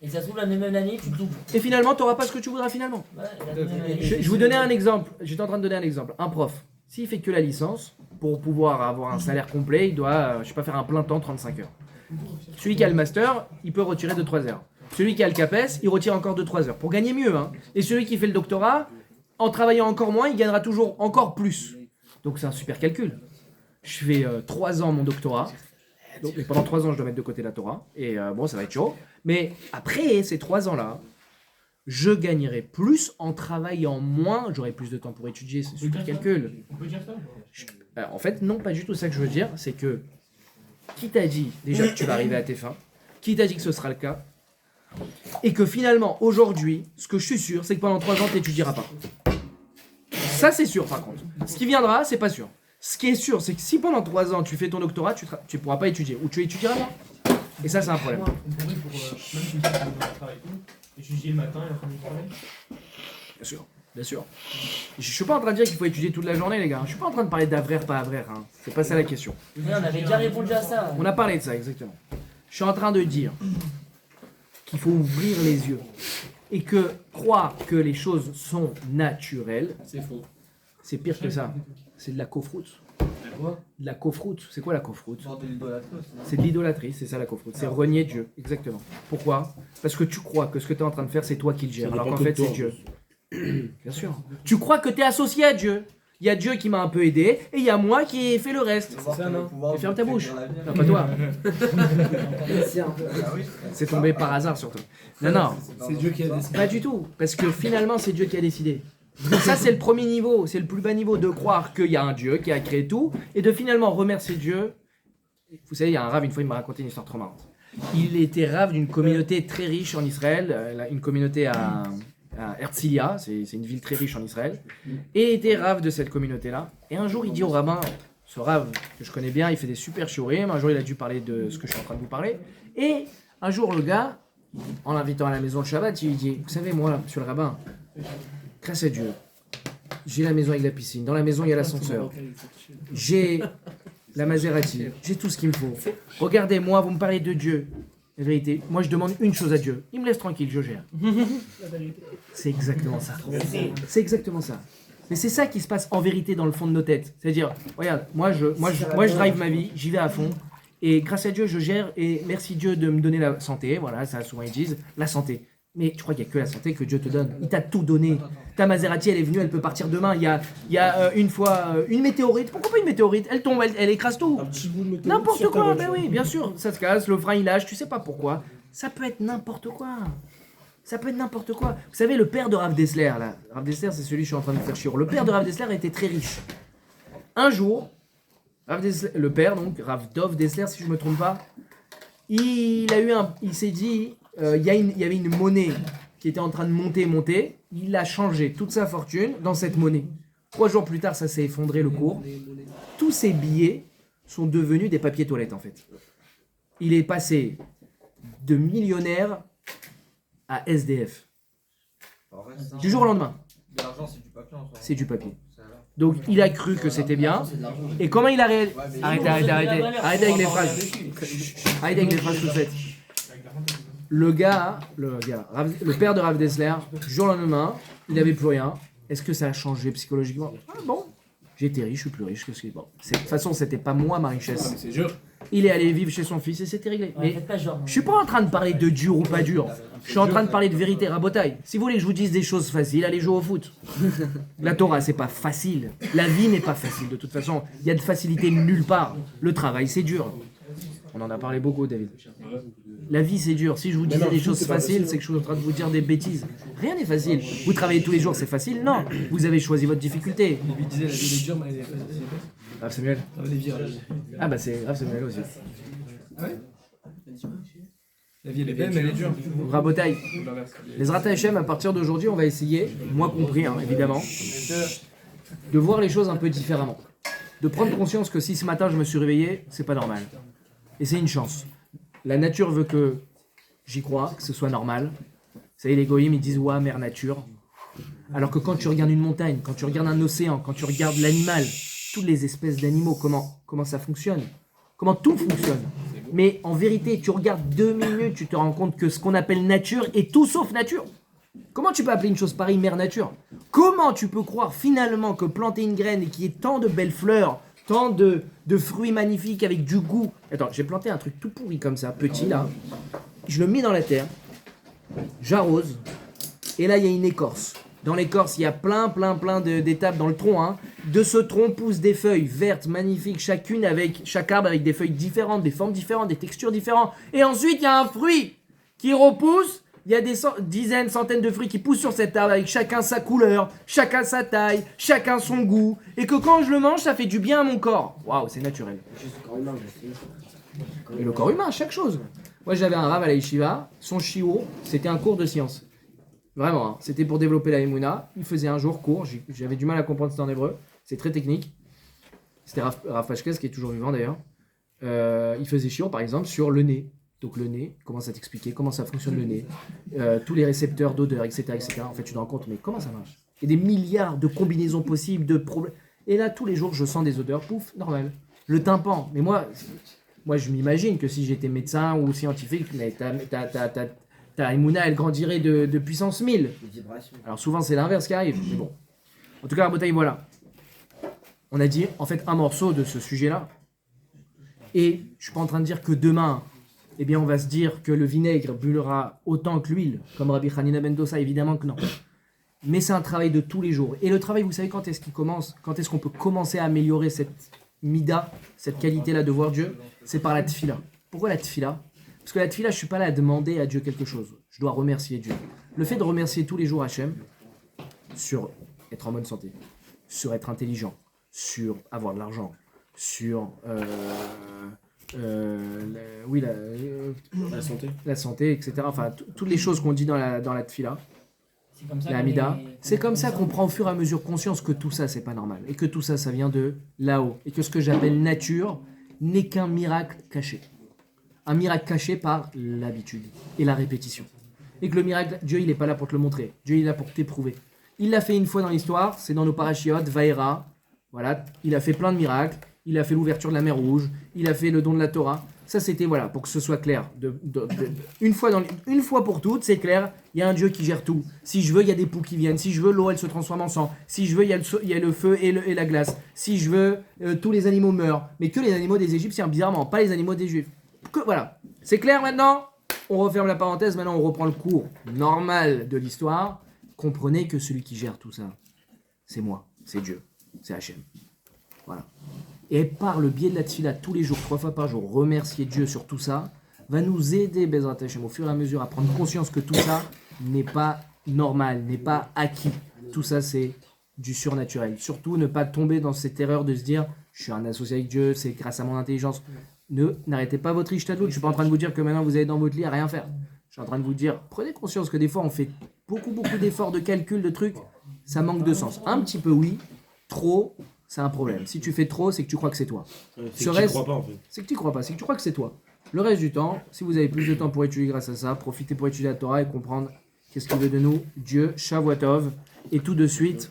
Et ça se trouve, la même année, tu te loupes. Et finalement, tu n'auras pas ce que tu voudras finalement. Ouais, la même année. Je vous donnais un exemple. J'étais en train de donner un exemple. Un prof, s'il fait que la licence, pour pouvoir avoir un salaire complet, il doit, je sais pas, faire un plein temps, 35 heures. Celui qui a le master, il peut retirer 2-3 heures. Celui qui a le CAPES, il retire encore 2-3 heures. Pour gagner mieux. Hein. Et celui qui fait le doctorat, en travaillant encore moins, il gagnera toujours encore plus. Donc c'est un super calcul. Je fais 3 ans mon doctorat. Donc, et pendant 3 ans, je dois mettre de côté la Torah. Et bon, ça va être chaud. Mais après ces 3 ans-là, je gagnerai plus en travaillant moins. J'aurai plus de temps pour étudier. C'est super calcul. On peut dire ça? En fait, non, pas du tout ça que je veux dire. C'est que qui t'a dit déjà que tu vas arriver à tes fins? Qui t'a dit que ce sera le cas? Et que finalement, aujourd'hui, ce que je suis sûr, c'est que pendant 3 ans, tu n'étudieras pas. Ça, c'est sûr, par contre. Ce qui viendra, c'est pas sûr. Ce qui est sûr, c'est que si pendant 3 ans, tu fais ton doctorat, tu pourras pas étudier. Ou tu étudieras pas. Et ça, c'est un problème. On pourrait, pour même si tu fais un travail et tout, étudier le matin et l'après-midi travailler. Bien sûr, bien sûr. Je suis pas en train de dire qu'il faut étudier toute la journée, les gars. Je suis pas en train de parler d'avraire, pas avraire. Hein. C'est pas ça la question. Mais on avait déjà répondu à ça. On a parlé de ça, exactement. Je suis en train de dire qu'il faut ouvrir les yeux. Et que croire que les choses sont naturelles, C'est faux. c'est pire que ça. C'est de la cofroute. De la cofroute. C'est quoi la cofroute? Genre de l'idolâtrie aussi. C'est de l'idolâtrie, c'est ça la cofroute. C'est renier Dieu, exactement. Pourquoi? Parce que tu crois que ce que tu es en train de faire, c'est toi qui le gères, alors qu'en fait, c'est Dieu. Bien sûr. Tu crois que tu es associé à Dieu. Il y a Dieu qui m'a un peu aidé, et il y a moi qui ai fait le reste. Et ferme ta bouche. Non, pas toi. C'est tombé par hasard surtout. Non. C'est Dieu qui a décidé. Pas du tout, parce que finalement c'est Dieu qui a décidé. Donc ça c'est le premier niveau, c'est le plus bas niveau de croire qu'il y a un Dieu qui a créé tout et de finalement remercier Dieu. Vous savez, il y a un rave, une fois il m'a raconté une histoire trop marrante. Il était rave d'une communauté très riche en Israël, une communauté à Herzliya, c'est une ville très riche en Israël, et il était rave de cette communauté-là. Et un jour il dit au rabbin, ce rave que je connais bien, il fait des super shiurim, un jour il a dû parler de ce que je suis en train de vous parler, et Un jour, le gars, en l'invitant à la maison de Shabbat, il lui dit, vous savez, moi, monsieur le rabbin, grâce à Dieu, j'ai la maison avec la piscine. Dans la maison, il y a l'ascenseur. J'ai la Maserati. J'ai tout ce qu'il me faut. Regardez, moi, vous me parlez de Dieu. La vérité, moi, je demande une chose à Dieu. Il me laisse tranquille, je gère. C'est exactement ça. C'est exactement ça. Mais c'est ça qui se passe en vérité dans le fond de nos têtes. C'est-à-dire, regarde, moi je drive ma vie, j'y vais à fond. Et grâce à Dieu, je gère. Et merci Dieu de me donner la santé. Voilà, ça souvent ils disent, la santé. Mais tu crois qu'il n'y a que la santé que Dieu te donne. Il t'a tout donné. Ta Maserati, elle est venue, elle peut partir demain. Il y a une fois une météorite. Pourquoi pas une météorite? Elle tombe, elle écrase tout. Un petit bout de météorite N'importe sur ta quoi, voiture. ben oui, bien sûr. Ça se casse, le frein il lâche, tu sais pas pourquoi. Ça peut être n'importe quoi. Ça peut être n'importe quoi. Vous savez, le père de Rav Dessler, là. Rav Dessler, c'est celui que je suis en train de faire chier. Le père de Rav Dessler était très riche. Un jour, Rav Dessler, le père, donc, Rav Dov Dessler, si je me trompe pas, il s'est dit, il y avait une monnaie qui était en train de monter. Il a changé toute sa fortune dans cette monnaie. 3 jours plus tard, ça s'est effondré le cours. Tous ces billets sont devenus des papiers toilettes, en fait. Il est passé de millionnaire à SDF. Du jour au lendemain. De l'argent, c'est du papier en soi. C'est du papier. Donc il a cru que c'était bien. Et comment il a réalisé... Arrêtez avec les phrases. Arrêtez avec les phrases toutes faites. Le père de Rav Dessler, du jour au lendemain, il n'avait plus rien. Est-ce que ça a changé psychologiquement? Ah bon, j'étais riche, je suis plus riche que ce qui est bon. De toute façon, c'était pas moi ma richesse. C'est dur. Il est allé vivre chez son fils et c'était réglé. Ouais, Mais faites pas genre. je suis pas en train de parler de dur ou pas dur. Je suis en train de parler de vérité, rabotaille. Si vous voulez que je vous dise des choses faciles, allez jouer au foot. La Torah, c'est pas facile. La vie n'est pas facile. De toute façon, il y a de facilité nulle part. Le travail, c'est dur. On en a parlé beaucoup, David. La vie, c'est dur. Si je vous disais Même en des foot, choses c'est pas faciles, facile, c'est que je suis en train de vous dire des bêtises. Rien n'est facile. Vous travaillez tous les jours, c'est facile? Non. Vous avez choisi votre difficulté. Il disait la vie est dure, mais elle est facile. Rav Samuel. Ça va les virer. Ah bah c'est Rav Samuel aussi. La vie elle est belle, mais elle est dure. Rabotaille. Les Rata Hashem, à partir d'aujourd'hui, on va essayer, moi compris hein, évidemment, de voir les choses un peu différemment. De prendre conscience que si ce matin je me suis réveillé, c'est pas normal. Et c'est une chance. La nature veut que j'y crois, que ce soit normal. Vous savez, les goïms, ils disent « Ouah, mère nature ». Alors que quand tu regardes une montagne, quand tu regardes un océan, quand tu regardes l'animal, toutes les espèces d'animaux, comment ça fonctionne, comment tout fonctionne. Mais en vérité, tu regardes 2 minutes, tu te rends compte que ce qu'on appelle nature est tout sauf nature. Comment tu peux appeler une chose pareille mère nature? Comment tu peux croire finalement que planter une graine et qu'il y ait tant de belles fleurs, tant de fruits magnifiques avec du goût. Attends, j'ai planté un truc tout pourri comme ça, petit là. Je le mets dans la terre, j'arrose, et là il y a une écorce. Dans l'écorce, il y a plein d'étapes dans le tronc. Hein. De ce tronc poussent des feuilles vertes, magnifiques, chaque arbre avec des feuilles différentes, des formes différentes, des textures différentes. Et ensuite, il y a un fruit qui repousse. Il y a des dizaines, centaines de fruits qui poussent sur cet arbre avec chacun sa couleur, chacun sa taille, chacun son goût. Et que quand je le mange, ça fait du bien à mon corps. Waouh, c'est naturel. Et le corps humain, chaque chose. Moi, j'avais un rave à la yeshiva. Son shiur, c'était un cours de science. Vraiment, hein. C'était pour développer la Emouna. Il faisait un jour cours. J'avais du mal à comprendre c'était en hébreu. C'est très technique. C'était Rav Pashkes, qui est toujours vivant d'ailleurs. Il faisait shiur, par exemple, sur le nez. Donc le nez, comment ça t'expliquer, comment ça fonctionne le nez, tous les récepteurs d'odeur, etc., etc. En fait, tu te rends compte, mais comment ça marche? Il y a des milliards de combinaisons possibles, de problèmes. Et là, tous les jours, je sens des odeurs, pouf, normal. Le tympan, mais moi je m'imagine que si j'étais médecin ou scientifique, mais ta Emouna, elle grandirait de puissance 1000. Alors souvent, c'est l'inverse qui arrive, mais bon. En tout cas, Rabotaï, voilà. On a dit, en fait, un morceau de ce sujet-là. Et je suis pas en train de dire que demain, eh bien, on va se dire que le vinaigre brûlera autant que l'huile, comme Rabbi Hanina ben Dosa, évidemment que non. Mais c'est un travail de tous les jours. Et le travail, vous savez, quand est-ce qu'il commence? Quand est-ce qu'on peut commencer à améliorer cette mida, cette qualité-là de voir Dieu? C'est par la tfila. Pourquoi la tfila? Parce que la tfila, je ne suis pas là à demander à Dieu quelque chose. Je dois remercier Dieu. Le fait de remercier tous les jours Hachem sur être en bonne santé, sur être intelligent, sur avoir de l'argent, sur... la santé, etc. Enfin, toutes les choses qu'on dit dans la tfila, la Hamida, c'est comme ça qu'on prend au fur et à mesure conscience que tout ça, c'est pas normal. Et que tout ça, ça vient de là-haut. Et que ce que j'appelle nature n'est qu'un miracle caché. un miracle caché par l'habitude et la répétition. Et que le miracle, Dieu, il n'est pas là pour te le montrer. Dieu, il est là pour t'éprouver. Il l'a fait une fois dans l'histoire, c'est dans nos parachiotes, Vaera. Voilà, il a fait plein de miracles. Il a fait l'ouverture de la mer Rouge. Il a fait le don de la Torah. Ça, c'était, voilà, pour que ce soit clair. Une fois pour toutes, c'est clair, il y a un Dieu qui gère tout. Si je veux, il y a des poux qui viennent. Si je veux, l'eau, elle se transforme en sang. Si je veux, il y a le feu et la glace. Si je veux, tous les animaux meurent. Mais que les animaux des Égyptiens, bizarrement, pas les animaux des Juifs. Que, voilà. C'est clair maintenant ? On referme la parenthèse, maintenant on reprend le cours normal de l'histoire. Comprenez que celui qui gère tout ça, c'est moi, c'est Dieu, c'est Hachem. Voilà. Et par le biais de la tefila, tous les jours, 3 fois par jour, remercier Dieu sur tout ça, va nous aider, Bezrat Hachem, au fur et à mesure, à prendre conscience que tout ça n'est pas normal, n'est pas acquis. Tout ça, c'est du surnaturel. Surtout, ne pas tomber dans cette erreur de se dire, je suis un associé avec Dieu, c'est grâce à mon intelligence. N'arrêtez pas votre ishtadlout. Je ne suis pas en train de vous dire que maintenant vous allez dans votre lit à rien faire. Je suis en train de vous dire, prenez conscience que des fois on fait beaucoup d'efforts de calcul, de trucs, ça manque de sens. Un petit peu oui, trop, c'est un problème. Si tu fais trop, c'est que tu crois que c'est toi. C'est que tu crois pas en fait. C'est que tu crois pas, c'est que tu crois que c'est toi. Le reste du temps, si vous avez plus de temps pour étudier grâce à ça, profitez pour étudier la Torah et comprendre qu'est-ce qu'il veut de nous, Dieu, Shavuot Tov, et tout de suite.